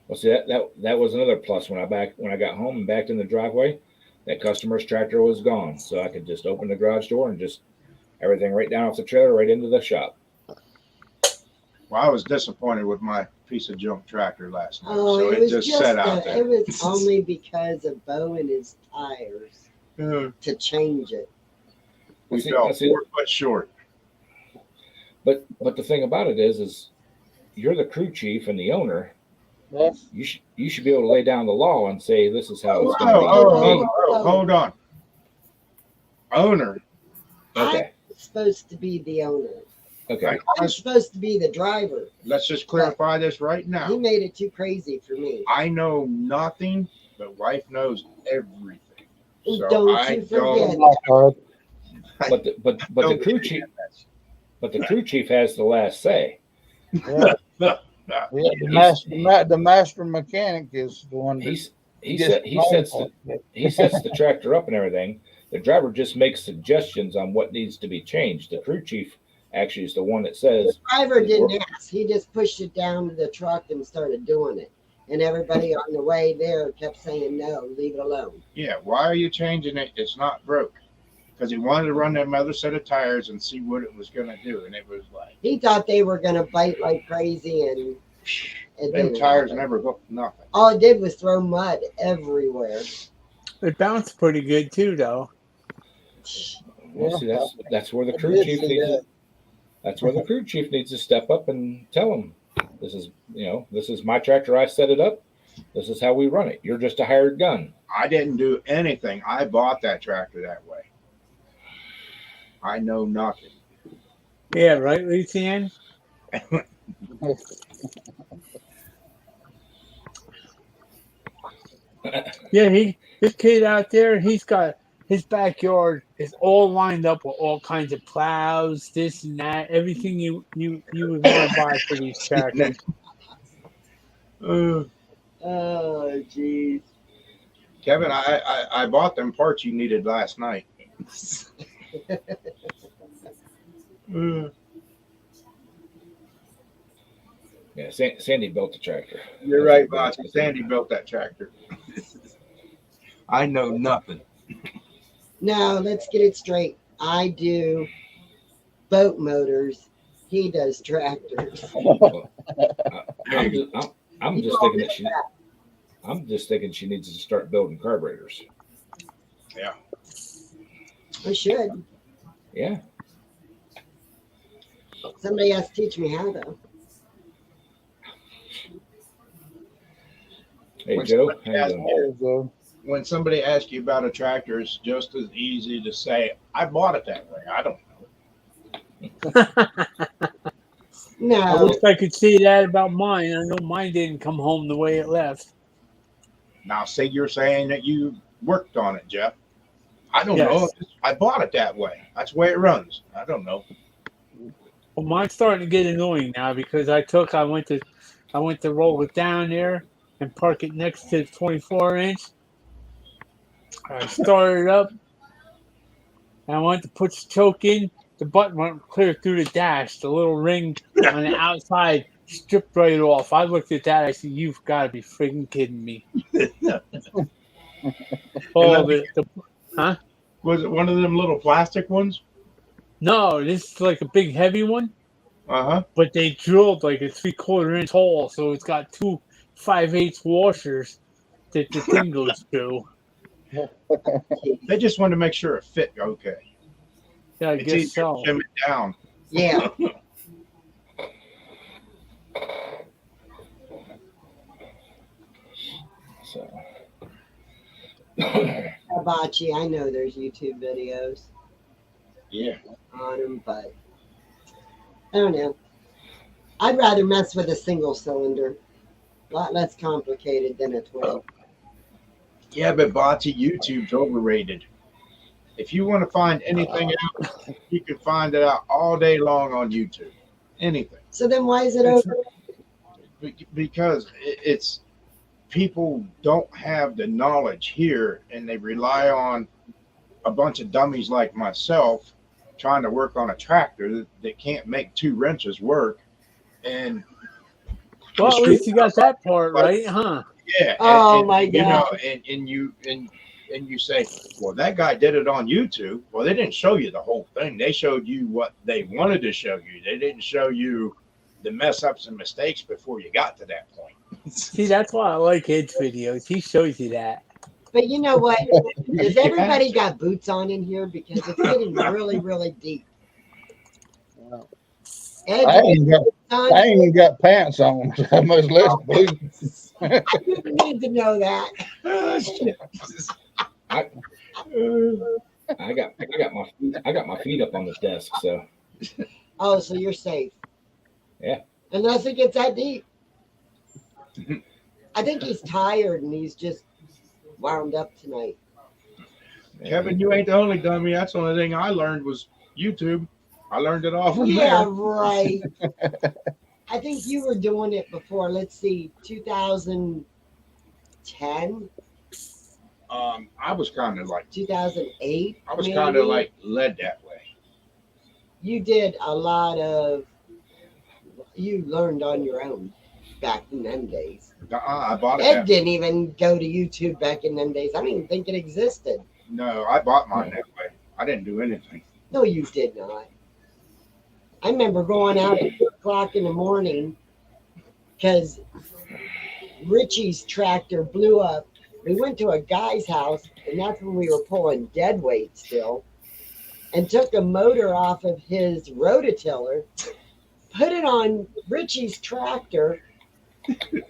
[SPEAKER 2] Well, see that was another plus when I got home and backed in the driveway. That customer's tractor was gone, so I could just open the garage door and just everything right down off the trailer, right into the shop.
[SPEAKER 4] Well, I was disappointed with my piece of junk tractor last night,
[SPEAKER 3] Oh,
[SPEAKER 4] so
[SPEAKER 3] it
[SPEAKER 4] it
[SPEAKER 3] was
[SPEAKER 4] just
[SPEAKER 3] just
[SPEAKER 4] sat out there.
[SPEAKER 3] it was only because of Bo and his tires to change it.
[SPEAKER 4] We
[SPEAKER 2] See,
[SPEAKER 4] fell
[SPEAKER 2] see-
[SPEAKER 4] 4 foot short.
[SPEAKER 2] But the thing about it is you're the crew chief and the owner.
[SPEAKER 1] Yeah.
[SPEAKER 2] You should be able to lay down the law and say this is how
[SPEAKER 4] Oh,
[SPEAKER 2] it's going to be.
[SPEAKER 4] hold on. Owner.
[SPEAKER 2] Okay.
[SPEAKER 3] I'm supposed to be the owner.
[SPEAKER 2] Okay.
[SPEAKER 3] I'm supposed to be the driver.
[SPEAKER 4] Let's just clarify this right
[SPEAKER 3] He
[SPEAKER 4] now.
[SPEAKER 3] made it too crazy for me.
[SPEAKER 4] I know nothing, but wife knows everything. So
[SPEAKER 3] Don't
[SPEAKER 4] I
[SPEAKER 3] you
[SPEAKER 4] don't.
[SPEAKER 3] forget.
[SPEAKER 2] But the crew chief. But the crew chief has the last say.
[SPEAKER 1] Yeah. Yeah, the master mechanic is the one that
[SPEAKER 2] He sets the tractor up and everything. The driver just makes suggestions on what needs to be changed. The crew chief actually is the one that
[SPEAKER 3] The
[SPEAKER 2] says,
[SPEAKER 3] driver didn't ask. He just pushed it down to the truck and started doing it. And everybody on the way there kept saying, no, leave it alone.
[SPEAKER 4] Yeah, why are you changing it? It's not broke. Because he wanted to run that other set of tires and see what it was going to do. And it was like,
[SPEAKER 3] He thought they were going to bite like crazy, and it
[SPEAKER 4] them
[SPEAKER 3] didn't
[SPEAKER 4] tires
[SPEAKER 3] happen.
[SPEAKER 4] never hooked nothing.
[SPEAKER 3] All it did was throw mud everywhere.
[SPEAKER 6] It bounced pretty good too, though.
[SPEAKER 2] well, see, that's where the
[SPEAKER 1] It
[SPEAKER 2] crew
[SPEAKER 1] did
[SPEAKER 2] chief
[SPEAKER 1] say
[SPEAKER 2] needs
[SPEAKER 1] that.
[SPEAKER 2] that's where the crew chief needs to step up and tell him this is my tractor. I set it up. This is how we run it. You're just a hired gun.
[SPEAKER 4] I didn't do anything. I bought that tractor that way. I know nothing.
[SPEAKER 6] Yeah, right, Lucian? Yeah, this kid out there, he's got his backyard is all lined up with all kinds of plows, this and that, everything you would want to buy for these tractors.
[SPEAKER 3] Oh, jeez.
[SPEAKER 4] Kevin, I bought them parts you needed last night.
[SPEAKER 2] Yeah, Sandy built the tractor.
[SPEAKER 4] You're right, boss. Sandy built that tractor. I know nothing.
[SPEAKER 3] Now, let's get it straight. I do boat motors. He does tractors.
[SPEAKER 2] I'm just thinking that I'm just thinking she needs to start building carburetors.
[SPEAKER 4] Yeah.
[SPEAKER 3] I should.
[SPEAKER 2] Yeah.
[SPEAKER 3] Somebody has to teach me how, though.
[SPEAKER 2] Hey Joe, how you doing?
[SPEAKER 1] So,
[SPEAKER 4] when somebody asks you about a tractor, it's just as easy to say, I bought it that way. I don't know.
[SPEAKER 6] I
[SPEAKER 3] No,
[SPEAKER 6] wish I could see that about mine. I know mine didn't come home the way it left.
[SPEAKER 4] Now, say you're saying that you worked on it, Jeff. I don't
[SPEAKER 6] Yes.
[SPEAKER 4] know. I bought it that way. That's the way it runs. I don't know.
[SPEAKER 6] Well, mine's starting to get annoying now because I went to roll it down there and park it next to the 24-inch. I started up and I wanted to put the choke in. The button went clear through the dash. The little ring on the outside stripped right off. I looked at that. I said, "You've got to be freaking kidding me!" Huh?
[SPEAKER 4] Was it one of them little plastic ones?
[SPEAKER 6] No, this is like a big heavy one.
[SPEAKER 4] Uh-huh.
[SPEAKER 6] But they drilled like a 3/4 inch hole, so it's got two 5/8 washers that the thing goes through.
[SPEAKER 4] They just wanted to make sure it fit okay.
[SPEAKER 6] Yeah, I
[SPEAKER 4] It's
[SPEAKER 6] guess
[SPEAKER 4] easier
[SPEAKER 6] so.
[SPEAKER 4] to trim it down.
[SPEAKER 3] yeah.
[SPEAKER 2] So
[SPEAKER 3] Hibachi, I know there's YouTube videos
[SPEAKER 4] Yeah.
[SPEAKER 3] on them, but I don't know. I'd rather mess with a single cylinder. A lot less complicated than a twin.
[SPEAKER 4] Yeah, but Bocce, YouTube's overrated. If you want to find anything out, you can find it out all day long on YouTube. Anything.
[SPEAKER 3] So then why is it over?
[SPEAKER 4] Because it's people don't have the knowledge here, and they rely on a bunch of dummies like myself trying to work on a tractor that can't make two wrenches work. And
[SPEAKER 6] Well, at least you got that part right, huh?
[SPEAKER 4] yeah,
[SPEAKER 3] Oh, my
[SPEAKER 4] you know,
[SPEAKER 3] God.
[SPEAKER 4] and you say, well, that guy did it on YouTube. Well, they didn't show you the whole thing. They showed you what they wanted to show you. They didn't show you the mess ups and mistakes before you got to that point.
[SPEAKER 6] See, that's why I like Ed's videos. He shows you that.
[SPEAKER 3] But you know what? Has everybody got boots on in here? Because it's getting really, really deep. Ed,
[SPEAKER 1] I ain't got,
[SPEAKER 3] son,
[SPEAKER 1] I ain't even got pants on. I must less boots.
[SPEAKER 3] I didn't need to know that.
[SPEAKER 2] I got my feet up on this desk, so
[SPEAKER 3] Oh, so you're safe.
[SPEAKER 2] Yeah.
[SPEAKER 3] Unless it gets that deep. I think he's tired and he's just wound up tonight.
[SPEAKER 4] Kevin, you ain't the only dummy. That's the only thing I learned was YouTube. I learned it all from
[SPEAKER 3] Yeah,
[SPEAKER 4] there.
[SPEAKER 3] right. I think you were doing it before, let's see, 2010,
[SPEAKER 4] I was kind of like
[SPEAKER 3] 2008.
[SPEAKER 4] I was
[SPEAKER 3] maybe.
[SPEAKER 4] kind of like led that way.
[SPEAKER 3] You did a lot of, you learned on your own back in them days.
[SPEAKER 4] I bought it.
[SPEAKER 3] Ed didn't even go to YouTube back in them days. I don't even think it existed.
[SPEAKER 4] No, I bought mine that way. I didn't do anything.
[SPEAKER 3] No, you did not. I remember going out at 2 o'clock in the morning because Richie's tractor blew up. We went to a guy's house, and that's when we were pulling dead weight still, and took a motor off of his rototiller, put it on Richie's tractor,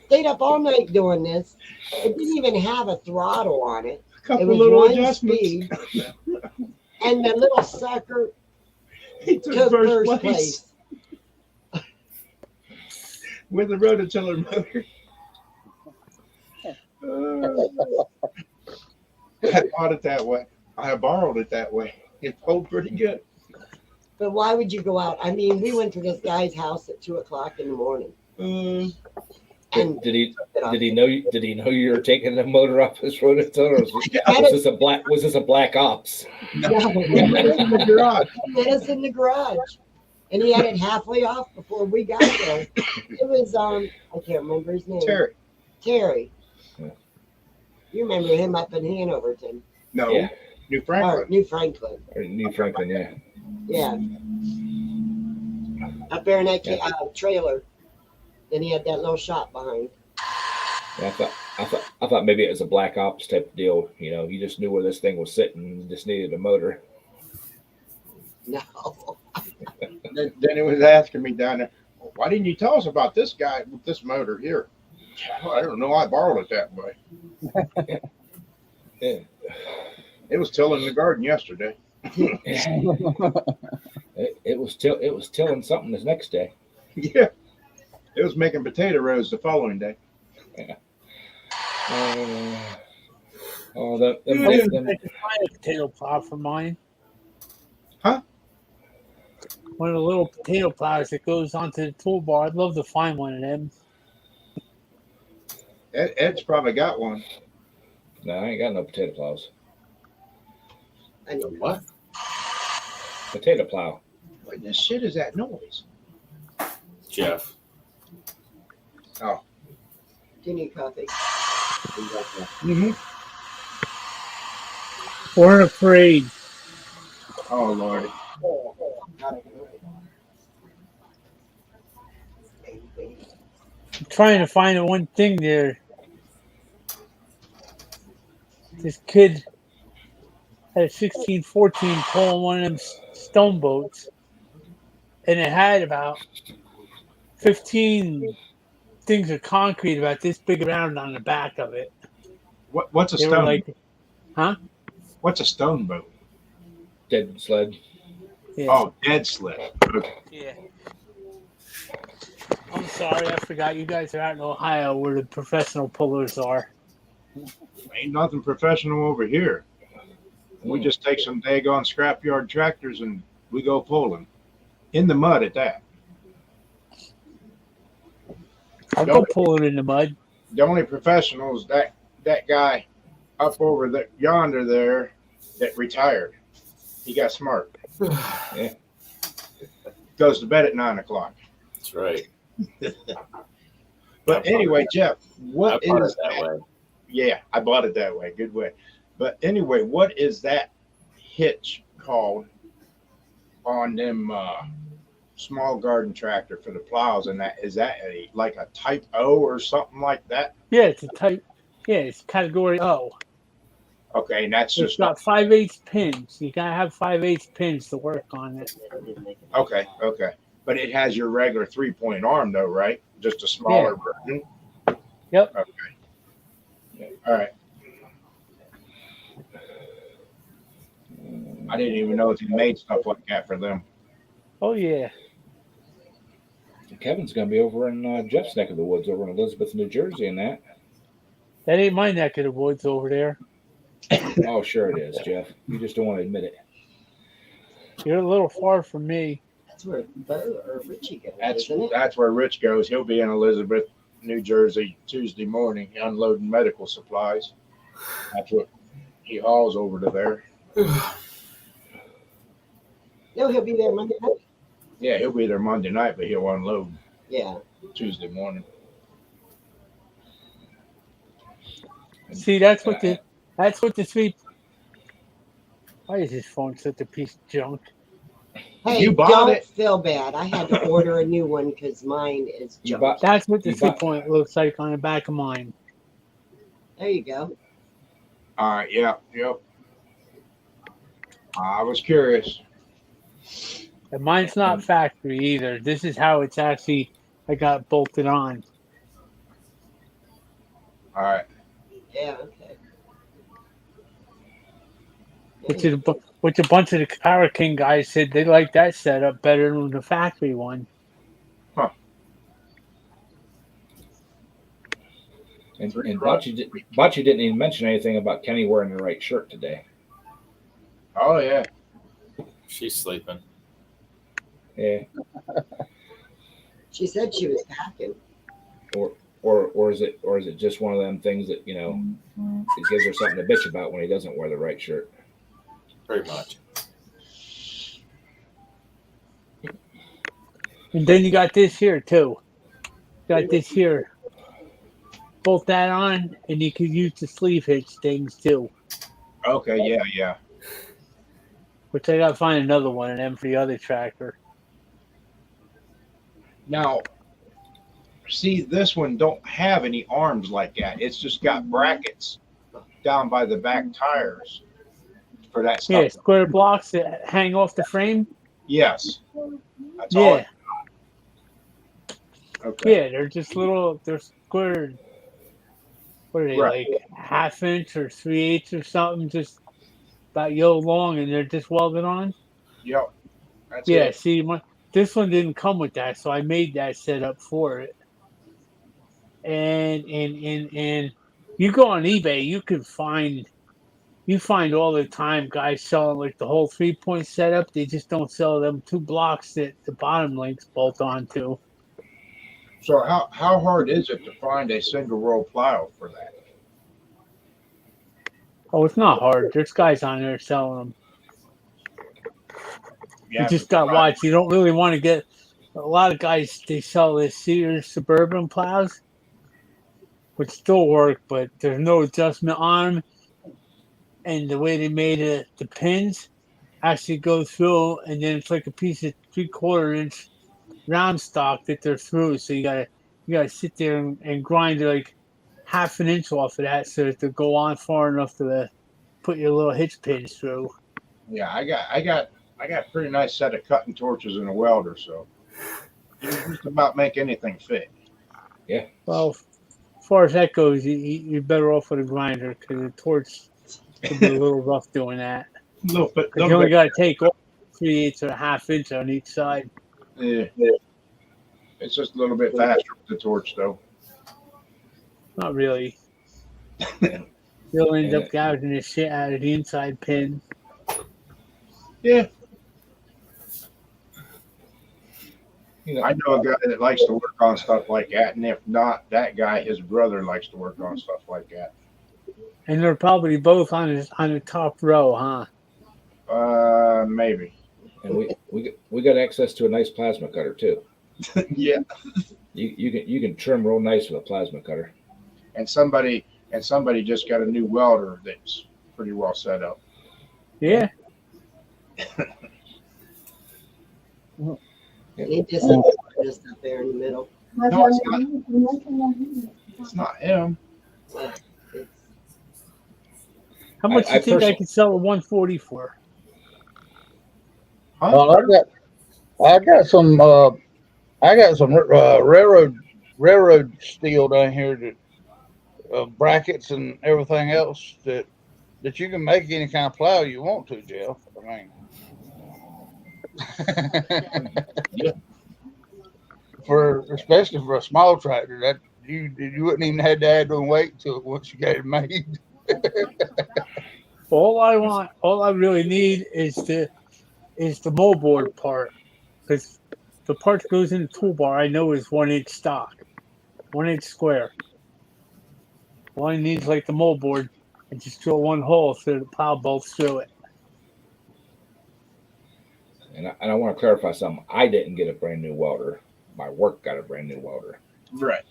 [SPEAKER 3] stayed up all night doing this. It didn't even have a throttle on it.
[SPEAKER 4] A couple
[SPEAKER 3] It was
[SPEAKER 4] little
[SPEAKER 3] one
[SPEAKER 4] adjustments.
[SPEAKER 3] speed. And the little sucker
[SPEAKER 4] He took
[SPEAKER 3] took
[SPEAKER 4] first
[SPEAKER 3] first
[SPEAKER 4] place
[SPEAKER 3] place.
[SPEAKER 4] with the rototiller motor. I bought it that way. I borrowed it that way. It pulled pretty good.
[SPEAKER 3] But why would you go out? I mean, we went to this guy's house at 2 o'clock in the morning. And
[SPEAKER 2] did he
[SPEAKER 3] it off.
[SPEAKER 2] did he know you were taking the motor off his rototiller? Was this a black ops?
[SPEAKER 3] No,
[SPEAKER 4] In the garage.
[SPEAKER 3] he met us in the garage, and he had it halfway off before we got there. It was I can't remember his name.
[SPEAKER 4] Terry.
[SPEAKER 3] Terry.
[SPEAKER 2] Yeah.
[SPEAKER 3] You remember him up in Hanoverton,
[SPEAKER 4] No,
[SPEAKER 2] Yeah.
[SPEAKER 4] New
[SPEAKER 3] or
[SPEAKER 4] Franklin.
[SPEAKER 3] New Franklin?
[SPEAKER 2] Or New Franklin, yeah.
[SPEAKER 3] Yeah, up there in that trailer. Then he had that little shop behind.
[SPEAKER 2] Yeah, I thought maybe it was a black ops type deal. You know, you just knew where this thing was sitting, you just needed a motor.
[SPEAKER 3] No,
[SPEAKER 4] Then it was asking me down there, well, why didn't you tell us about this guy with this motor here? I don't know. I borrowed it that way.
[SPEAKER 2] Yeah.
[SPEAKER 4] It was tilling the garden yesterday.
[SPEAKER 2] It was tilling something this next day.
[SPEAKER 4] Yeah. It was making potato rows the following day.
[SPEAKER 2] Oh, them,
[SPEAKER 6] I
[SPEAKER 2] them,
[SPEAKER 6] wish
[SPEAKER 2] them,
[SPEAKER 6] I could find a potato plow for mine.
[SPEAKER 4] Huh?
[SPEAKER 6] One of the little potato plows that goes onto the toolbar. I'd love to find one of them.
[SPEAKER 4] Ed's probably got one.
[SPEAKER 2] No, I ain't got no potato plows.
[SPEAKER 3] I need
[SPEAKER 5] What?
[SPEAKER 2] Potato plow.
[SPEAKER 4] What in the shit is that noise?
[SPEAKER 5] Jeff.
[SPEAKER 3] Do you need coffee?
[SPEAKER 4] Mm-hmm.
[SPEAKER 6] Weren't afraid.
[SPEAKER 4] Oh, Lord.
[SPEAKER 6] I'm trying to find the one thing there. This kid had a 1614 pulling one of them stone boats, and it had about 15 things of concrete about this big around on the back of it.
[SPEAKER 4] What's a
[SPEAKER 6] They were
[SPEAKER 4] stone?
[SPEAKER 6] like, huh?
[SPEAKER 4] What's a stone boat?
[SPEAKER 2] Dead sled.
[SPEAKER 6] Yeah.
[SPEAKER 4] Oh, dead sled. Okay.
[SPEAKER 6] Yeah. I'm sorry, I forgot you guys are out in Ohio where the professional pullers are.
[SPEAKER 4] Ain't nothing professional over here. We just take some daggone scrapyard tractors and we go pulling. In the mud at that.
[SPEAKER 6] I'll go pull it in the mud.
[SPEAKER 4] The only professional is that guy up over yonder there that retired. He got smart.
[SPEAKER 2] Yeah.
[SPEAKER 4] Goes to bed at 9 o'clock.
[SPEAKER 5] That's right.
[SPEAKER 4] But anyway, Jeff,
[SPEAKER 5] I
[SPEAKER 4] what
[SPEAKER 5] bought
[SPEAKER 4] is
[SPEAKER 5] it that way.
[SPEAKER 4] Yeah, I bought it that way. Good way. But anyway, what is that hitch called on them small garden tractor for the plows? And that is that like a type O or something like that?
[SPEAKER 6] Yeah, it's a type. Yeah, it's category O.
[SPEAKER 4] Okay, and that's
[SPEAKER 6] It's
[SPEAKER 4] just
[SPEAKER 6] got 5/8 pins. You gotta have 5/8 pins to work on it.
[SPEAKER 4] okay. But it has your regular 3-point arm though, right? Just a smaller version.
[SPEAKER 6] Yep.
[SPEAKER 4] Okay. All right. I didn't even know they made stuff like that for them.
[SPEAKER 6] Oh yeah.
[SPEAKER 2] Kevin's gonna be over in Jeff's neck of the woods, over in Elizabeth, New Jersey, and that.
[SPEAKER 6] That ain't my neck of the woods over there.
[SPEAKER 2] Oh, sure it is, Jeff. You just don't want to admit it.
[SPEAKER 6] You're a little far from me.
[SPEAKER 3] That's where Bo or Richie goes, isn't it?
[SPEAKER 4] That's where Rich goes. He'll be in Elizabeth, New Jersey, Tuesday morning, unloading medical supplies. That's what he hauls over to there.
[SPEAKER 3] No, he'll be there Monday night.
[SPEAKER 4] Yeah, he'll be there Monday night, but he'll unload
[SPEAKER 3] Yeah.
[SPEAKER 4] Tuesday morning.
[SPEAKER 6] See, that's what the sweet. Why is this phone such a piece of junk?
[SPEAKER 3] Hey,
[SPEAKER 4] You bought
[SPEAKER 3] don't
[SPEAKER 4] it?
[SPEAKER 3] feel bad. I had to order a new one because mine is
[SPEAKER 2] You
[SPEAKER 3] junk.
[SPEAKER 2] bought-
[SPEAKER 6] That's what the
[SPEAKER 2] You
[SPEAKER 6] sweet
[SPEAKER 2] bought-
[SPEAKER 6] point looks like on the back of mine.
[SPEAKER 3] There you go.
[SPEAKER 4] All right, yep. I was curious.
[SPEAKER 6] And mine's not factory either. This is how it's actually. I got bolted on.
[SPEAKER 4] All right.
[SPEAKER 3] Yeah, okay.
[SPEAKER 6] Which a bunch of the Power King guys said they like that setup better than the factory one.
[SPEAKER 2] And Bocce didn't even mention anything about Kenny wearing the right shirt today.
[SPEAKER 4] Oh yeah.
[SPEAKER 5] She's sleeping.
[SPEAKER 2] Yeah.
[SPEAKER 3] She said she was packing.
[SPEAKER 2] Or is it just one of them things that, it gives her something to bitch about when he doesn't wear the right shirt?
[SPEAKER 5] Pretty much.
[SPEAKER 6] And then you got this here too. Got this here. Bolt that on, and you can use the sleeve hitch things too.
[SPEAKER 4] Okay, yeah.
[SPEAKER 6] Which I gotta find another one of them for the other tractor.
[SPEAKER 4] Now, see, this one don't have any arms like that. It's just got brackets down by the back tires for that stuff.
[SPEAKER 6] Yeah, square blocks that hang off the frame.
[SPEAKER 4] Yes. That's all.
[SPEAKER 6] Yeah,
[SPEAKER 4] Okay.
[SPEAKER 6] yeah, they're just little. They're square. What are they
[SPEAKER 4] Right.
[SPEAKER 6] like? half inch or 3/8 or something, just about yellow long, and they're just welded on.
[SPEAKER 4] Yep. That's
[SPEAKER 6] Yeah,
[SPEAKER 4] it.
[SPEAKER 6] see, this one didn't come with that, so I made that setup for it. And you go on eBay, you find all the time guys selling like the whole 3-point setup. They just don't sell them 2 blocks that the bottom links bolt onto.
[SPEAKER 4] So how hard is it to find a single roll plow for that?
[SPEAKER 6] Oh, it's not hard. There's guys on there selling them. You
[SPEAKER 4] have
[SPEAKER 6] just
[SPEAKER 4] to
[SPEAKER 6] got to
[SPEAKER 4] find-
[SPEAKER 6] watch. You don't really want to get a lot of guys. They sell this Sears Suburban plows, which still work, but there's no adjustment on them. And the way they made it, the pins actually go through, and then it's like a piece of 3/4 inch round stock that they're through. So you gotta sit there and grind like half an inch off of that so that they go on far enough to put your little hitch pins through.
[SPEAKER 4] Yeah, I got a pretty nice set of cutting torches and a welder, so you can just about make anything fit.
[SPEAKER 6] Well, as far as that goes, you're better off with a grinder because the torch could be a little rough doing that.
[SPEAKER 4] A little bit.
[SPEAKER 6] Because you only got to take off 3/8 or a half inch on each side.
[SPEAKER 4] Yeah. It's just a little bit faster with the torch, though.
[SPEAKER 6] Not really. You'll end up gouging the shit out of the inside pin.
[SPEAKER 4] Yeah.
[SPEAKER 2] You know,
[SPEAKER 4] I know a guy that likes to work on stuff like that, and if not that guy, his brother likes to work on stuff like that.
[SPEAKER 6] And they're probably both on the top row, huh?
[SPEAKER 4] Maybe.
[SPEAKER 2] and we got access to a nice plasma cutter too.
[SPEAKER 4] Yeah.
[SPEAKER 2] You can trim real nice with a plasma cutter.
[SPEAKER 4] And somebody just got a new welder that's pretty well set up.
[SPEAKER 6] Yeah.
[SPEAKER 3] He just just up there in the middle.
[SPEAKER 4] No, it's not. It's not him.
[SPEAKER 3] It's,
[SPEAKER 6] How much
[SPEAKER 2] I
[SPEAKER 6] do you think I
[SPEAKER 2] personally-
[SPEAKER 6] could sell a 140 for?
[SPEAKER 4] Huh?
[SPEAKER 1] Well, I got some railroad steel down here that brackets and everything else that you can make any kind of plow you want to, Jeff. I mean,
[SPEAKER 4] Yeah.
[SPEAKER 1] especially for a small tractor, that you wouldn't even have to add no weight to it once you got it made.
[SPEAKER 6] All I really need is the moldboard part, because the part that goes in the toolbar I know is 1-inch stock, 1-inch square. All I need is like the moldboard and just drill one hole so the plow bolts through it.
[SPEAKER 2] And I want to clarify something. I didn't get a brand new welder. My work got a brand new welder.
[SPEAKER 4] Right.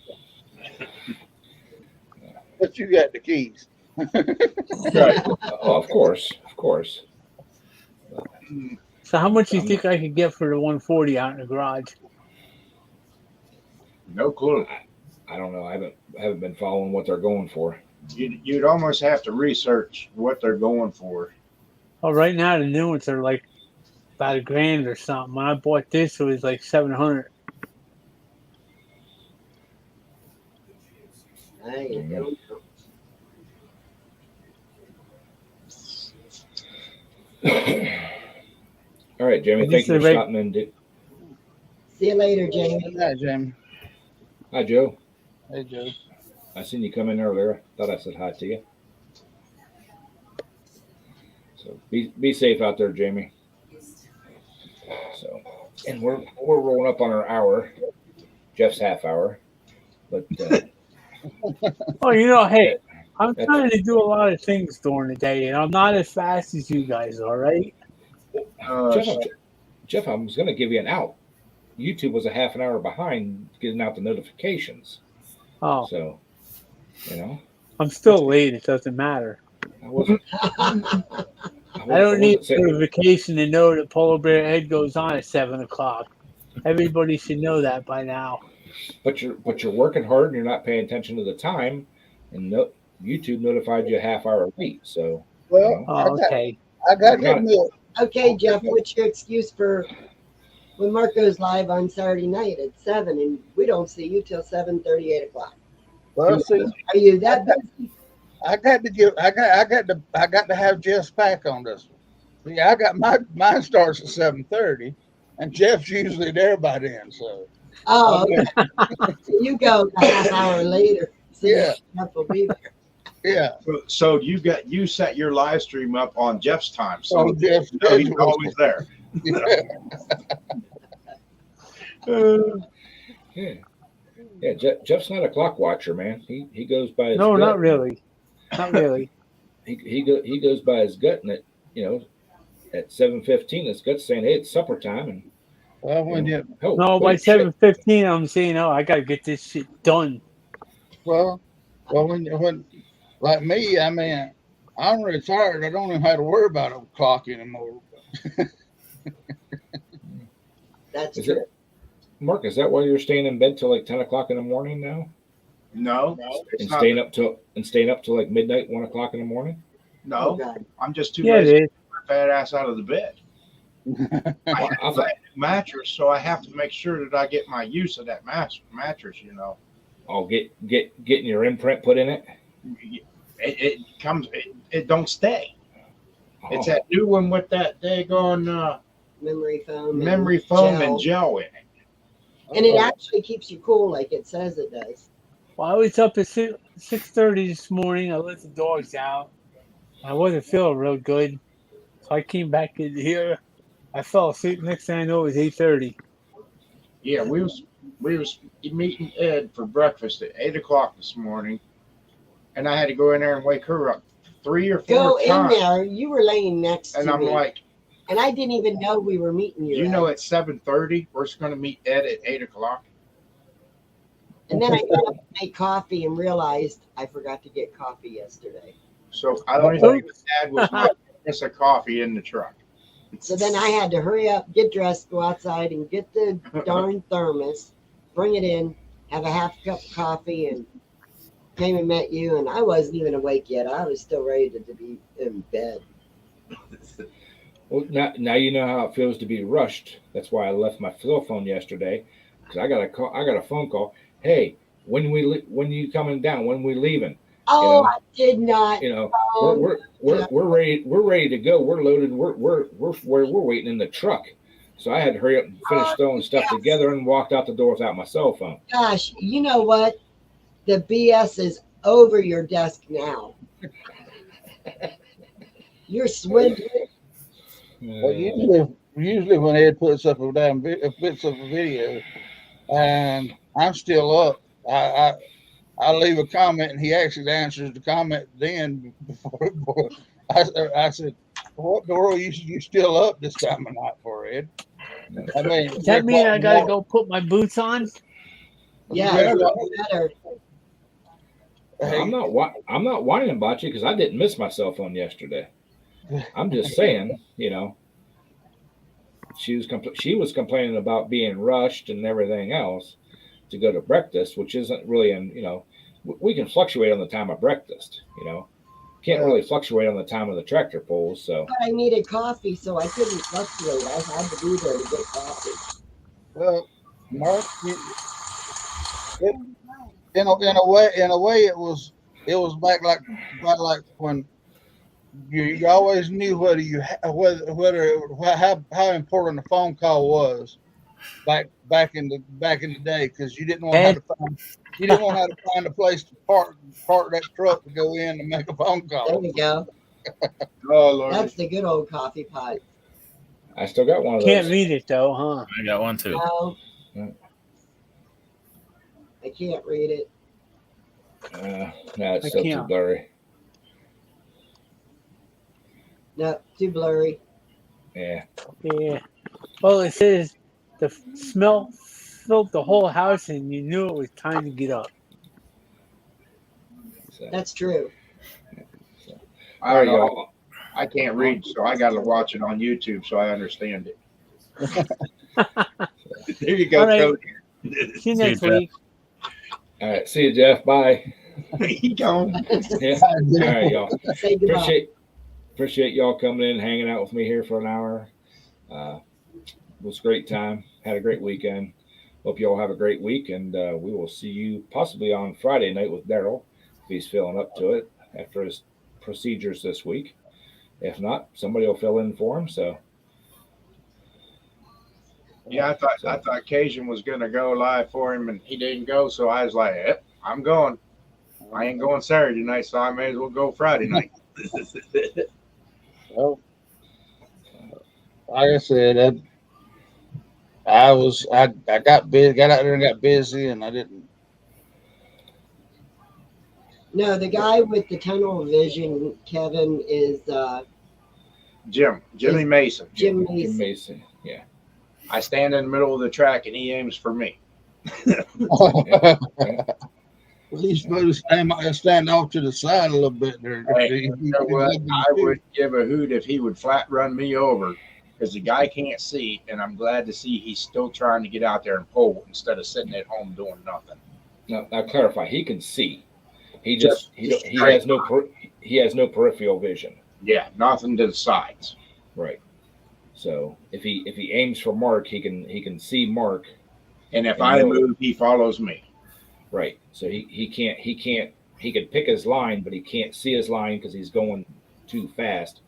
[SPEAKER 1] But you got the keys.
[SPEAKER 4] Right.
[SPEAKER 2] Oh, of course.
[SPEAKER 6] So how much do you think I could get for the 140 out in the garage?
[SPEAKER 4] No clue.
[SPEAKER 2] I don't know. I haven't been following what they're going for.
[SPEAKER 4] You'd almost have to research what they're going for.
[SPEAKER 6] Oh, right now the new ones are like about $1,000 or something. When I bought this, it was like $700.
[SPEAKER 3] I don't know.
[SPEAKER 2] All right, Jamie. Thank you for stopping in.
[SPEAKER 3] See you later, Jamie.
[SPEAKER 1] Hi, Jamie.
[SPEAKER 2] Hi, Joe.
[SPEAKER 1] Hey, Joe.
[SPEAKER 2] I seen you come in earlier. Thought I said hi to you. So be safe out there, Jamie. So, and we're rolling up on our hour. Jeff's half hour, but
[SPEAKER 6] Oh, hey, I'm trying to do a lot of things during the day, and I'm not as fast as you guys are, right?
[SPEAKER 2] Jeff, I was going to give you an out. YouTube was a half an hour behind getting out the notifications.
[SPEAKER 6] Oh,
[SPEAKER 2] So,
[SPEAKER 6] I'm still late. It doesn't matter.
[SPEAKER 2] I wasn't.
[SPEAKER 6] I don't need notification to know that Polar Bear Ed goes on at 7 o'clock. Everybody should know that by now.
[SPEAKER 2] But you're working hard and you're not paying attention to the time, and YouTube notified you a half hour late. So,
[SPEAKER 1] Well,
[SPEAKER 6] Oh, okay.
[SPEAKER 1] I got to admit,
[SPEAKER 3] Okay, Jeff, what's your excuse for when Mark goes live on Saturday night at 7 and we don't see you till 7:30, 8 o'clock?
[SPEAKER 1] well, see,
[SPEAKER 3] Are you that busy?
[SPEAKER 1] I got to have Jeff's pack on this one. See, I got mine starts at 7:30, and Jeff's usually there by then. So
[SPEAKER 3] Oh, okay. So you go a half hour later. So
[SPEAKER 1] Yeah.
[SPEAKER 3] Jeff will be there.
[SPEAKER 1] yeah,
[SPEAKER 4] So you set your live stream up on Jeff's time, so
[SPEAKER 1] on Jeff's
[SPEAKER 4] you know he's
[SPEAKER 1] schedule.
[SPEAKER 4] always there.
[SPEAKER 2] Yeah. Yeah, Jeff's not a clock watcher, man. He goes by his
[SPEAKER 6] No,
[SPEAKER 2] gut.
[SPEAKER 6] not really. Not really.
[SPEAKER 2] He goes by his gut, and at 7:15, his gut's saying, "Hey, it's supper time." And
[SPEAKER 1] Well, when you
[SPEAKER 2] oh,
[SPEAKER 6] No, by
[SPEAKER 2] wait, shit.
[SPEAKER 6] 7:15, I'm saying, oh, I gotta get this shit done.
[SPEAKER 1] well when like me, I mean, I'm retired. I don't even have to worry about a clock anymore.
[SPEAKER 3] That's
[SPEAKER 2] Is
[SPEAKER 3] true.
[SPEAKER 2] it, Mark? Is that why you're staying in bed till like 10 o'clock in the morning now,
[SPEAKER 4] No, it's
[SPEAKER 2] and
[SPEAKER 4] not.
[SPEAKER 2] staying up till like midnight, 1 o'clock in the morning?
[SPEAKER 3] Oh,
[SPEAKER 4] No,
[SPEAKER 3] God.
[SPEAKER 4] I'm just too
[SPEAKER 6] Yeah, it
[SPEAKER 4] lazy to
[SPEAKER 6] is.
[SPEAKER 4] get my fat ass out of the bed. I
[SPEAKER 2] I
[SPEAKER 4] have
[SPEAKER 2] thought,
[SPEAKER 4] a mattress, so I have to make sure that I get my use of that mattress. You know,
[SPEAKER 2] I'll getting your imprint put in it.
[SPEAKER 4] it comes. It don't stay. It's
[SPEAKER 2] Oh,
[SPEAKER 4] that new one with that daggone
[SPEAKER 3] Memory foam. and
[SPEAKER 4] memory foam and
[SPEAKER 3] gel.
[SPEAKER 4] gel in it.
[SPEAKER 3] And it actually keeps you cool like it says it does.
[SPEAKER 6] Well, I was up at 6:30 this morning. I let the dogs out. I wasn't feeling real good, so I came back in here. I fell asleep. Next thing I know, it was 8:30.
[SPEAKER 4] Yeah, we was meeting Ed for breakfast at 8 o'clock this morning, and I had to go in there and wake her up 3 or 4
[SPEAKER 3] Go in
[SPEAKER 4] times.
[SPEAKER 3] there. You were laying next
[SPEAKER 4] And
[SPEAKER 3] to
[SPEAKER 4] I'm
[SPEAKER 3] me.
[SPEAKER 4] like,
[SPEAKER 3] And I didn't even know we were meeting you.
[SPEAKER 4] you know,
[SPEAKER 3] Ed.
[SPEAKER 4] at 7:30, we're going to meet Ed at 8 o'clock.
[SPEAKER 3] And then I got up to make coffee and realized I forgot to get coffee yesterday.
[SPEAKER 4] So I don't even think Dad was my miss a coffee in the truck.
[SPEAKER 3] So then I had to hurry up, get dressed, go outside and get the darn thermos, bring it in, have a half cup of coffee, and came and met you. And I wasn't even awake yet. I was still ready to be in bed.
[SPEAKER 2] well, now you know how it feels to be rushed. That's why I left my cell phone yesterday, because I got a phone call. Hey, when you coming down? When we leaving?
[SPEAKER 3] Oh,
[SPEAKER 2] know,
[SPEAKER 3] I did not.
[SPEAKER 2] You know, we're ready. We're ready to go. We're loaded. We're waiting in the truck. So I had to hurry up and finish throwing stuff together and walked out the door without my cell phone.
[SPEAKER 3] Gosh, you know what? The BS is over your desk now. You're swindling.
[SPEAKER 1] Well, usually when Ed puts up a video, and I'm still up, I leave a comment, and he actually answers the comment then. Before I said, "What door are you still up this time of night for, Ed?" I mean,
[SPEAKER 6] Does that mean I gotta go put my boots on?
[SPEAKER 3] Yeah, better.
[SPEAKER 2] I'm not whining about you because I didn't miss my cell phone yesterday. I'm just saying, she was complaining about being rushed and everything else to go to breakfast, which isn't really we can fluctuate on the time of breakfast, can't really fluctuate on the time of the tractor pulls. So
[SPEAKER 3] But I needed coffee, so I couldn't fluctuate. I had to be there to get coffee.
[SPEAKER 1] Well, Mark, in a way, it was back like when you always knew how important a phone call was back in the day, because you didn't want how to find a place to park that truck to go in and make a phone call.
[SPEAKER 3] There we go.
[SPEAKER 4] Oh, Lord.
[SPEAKER 3] That's the good old coffee pot.
[SPEAKER 2] I still got one of
[SPEAKER 6] Can't
[SPEAKER 2] those.
[SPEAKER 6] read it though, huh?
[SPEAKER 5] I got one too.
[SPEAKER 3] No,
[SPEAKER 2] Yeah.
[SPEAKER 3] I can't read it.
[SPEAKER 2] No, it's
[SPEAKER 6] I
[SPEAKER 2] still too
[SPEAKER 6] can't.
[SPEAKER 2] blurry.
[SPEAKER 3] No, too blurry.
[SPEAKER 2] Yeah.
[SPEAKER 6] Yeah. Well, it says the smell filled the whole house, and you knew it was time to get up.
[SPEAKER 2] So,
[SPEAKER 3] That's true.
[SPEAKER 4] I
[SPEAKER 2] all right,
[SPEAKER 4] don't know.
[SPEAKER 2] y'all.
[SPEAKER 4] I can't read, so I got to watch it on YouTube so I understand it. There you go,
[SPEAKER 6] All right.
[SPEAKER 4] Cody.
[SPEAKER 6] See you next
[SPEAKER 5] Jeff.
[SPEAKER 6] week.
[SPEAKER 2] All right. See you, Jeff. Bye.
[SPEAKER 4] He gone.
[SPEAKER 2] Yeah. All right, y'all.
[SPEAKER 3] Say goodbye.
[SPEAKER 2] Appreciate y'all coming in and hanging out with me here for an hour. It was a great time. Had a great weekend. Hope you all have a great week, and we will see you possibly on Friday night with Daryl if he's feeling up to it. after his procedures this week. If not, somebody will fill in for him. So
[SPEAKER 4] Yeah, I thought Cajun was gonna go live for him, and he didn't go. So I was like, yep, I'm going. I ain't going Saturday night, so I may as well go Friday night.
[SPEAKER 1] Well, like I said, I got busy, got out there and got busy, and I didn't.
[SPEAKER 3] No, the guy with the tunnel vision, Kevin, is
[SPEAKER 4] Jimmy Mason.
[SPEAKER 3] Jim
[SPEAKER 2] Jim
[SPEAKER 3] Mason.
[SPEAKER 2] Mason, yeah.
[SPEAKER 4] I stand in the middle of the track, and he aims for me.
[SPEAKER 1] He's supposed to stand off to the side a little bit there.
[SPEAKER 4] Hey, you know what? I would give a hoot if he would flat run me over, because the guy can't see, and I'm glad to see he's still trying to get out there and pull instead of sitting at home doing nothing.
[SPEAKER 2] Now clarify. He can see. He
[SPEAKER 4] Just
[SPEAKER 2] he has no peripheral vision.
[SPEAKER 4] Yeah, nothing to the sides.
[SPEAKER 2] Right. So if he aims for Mark, he can see Mark.
[SPEAKER 4] And if I move, he follows me.
[SPEAKER 2] Right. So he can pick his line, but he can't see his line because he's going too fast.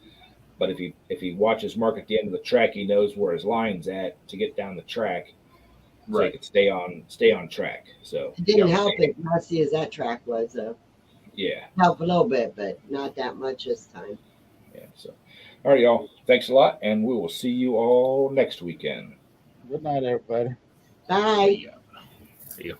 [SPEAKER 2] But if he watches Mark at the end of the track, he knows where his line's at to get down the track. So he could stay on track. So
[SPEAKER 3] It didn't help as messy as that track was, though.
[SPEAKER 2] yeah.
[SPEAKER 3] Help a little bit, but not that much this time.
[SPEAKER 2] Yeah. So all right, y'all. Thanks a lot, and we will see you all next weekend.
[SPEAKER 1] Good night, everybody.
[SPEAKER 3] Bye.
[SPEAKER 5] See you.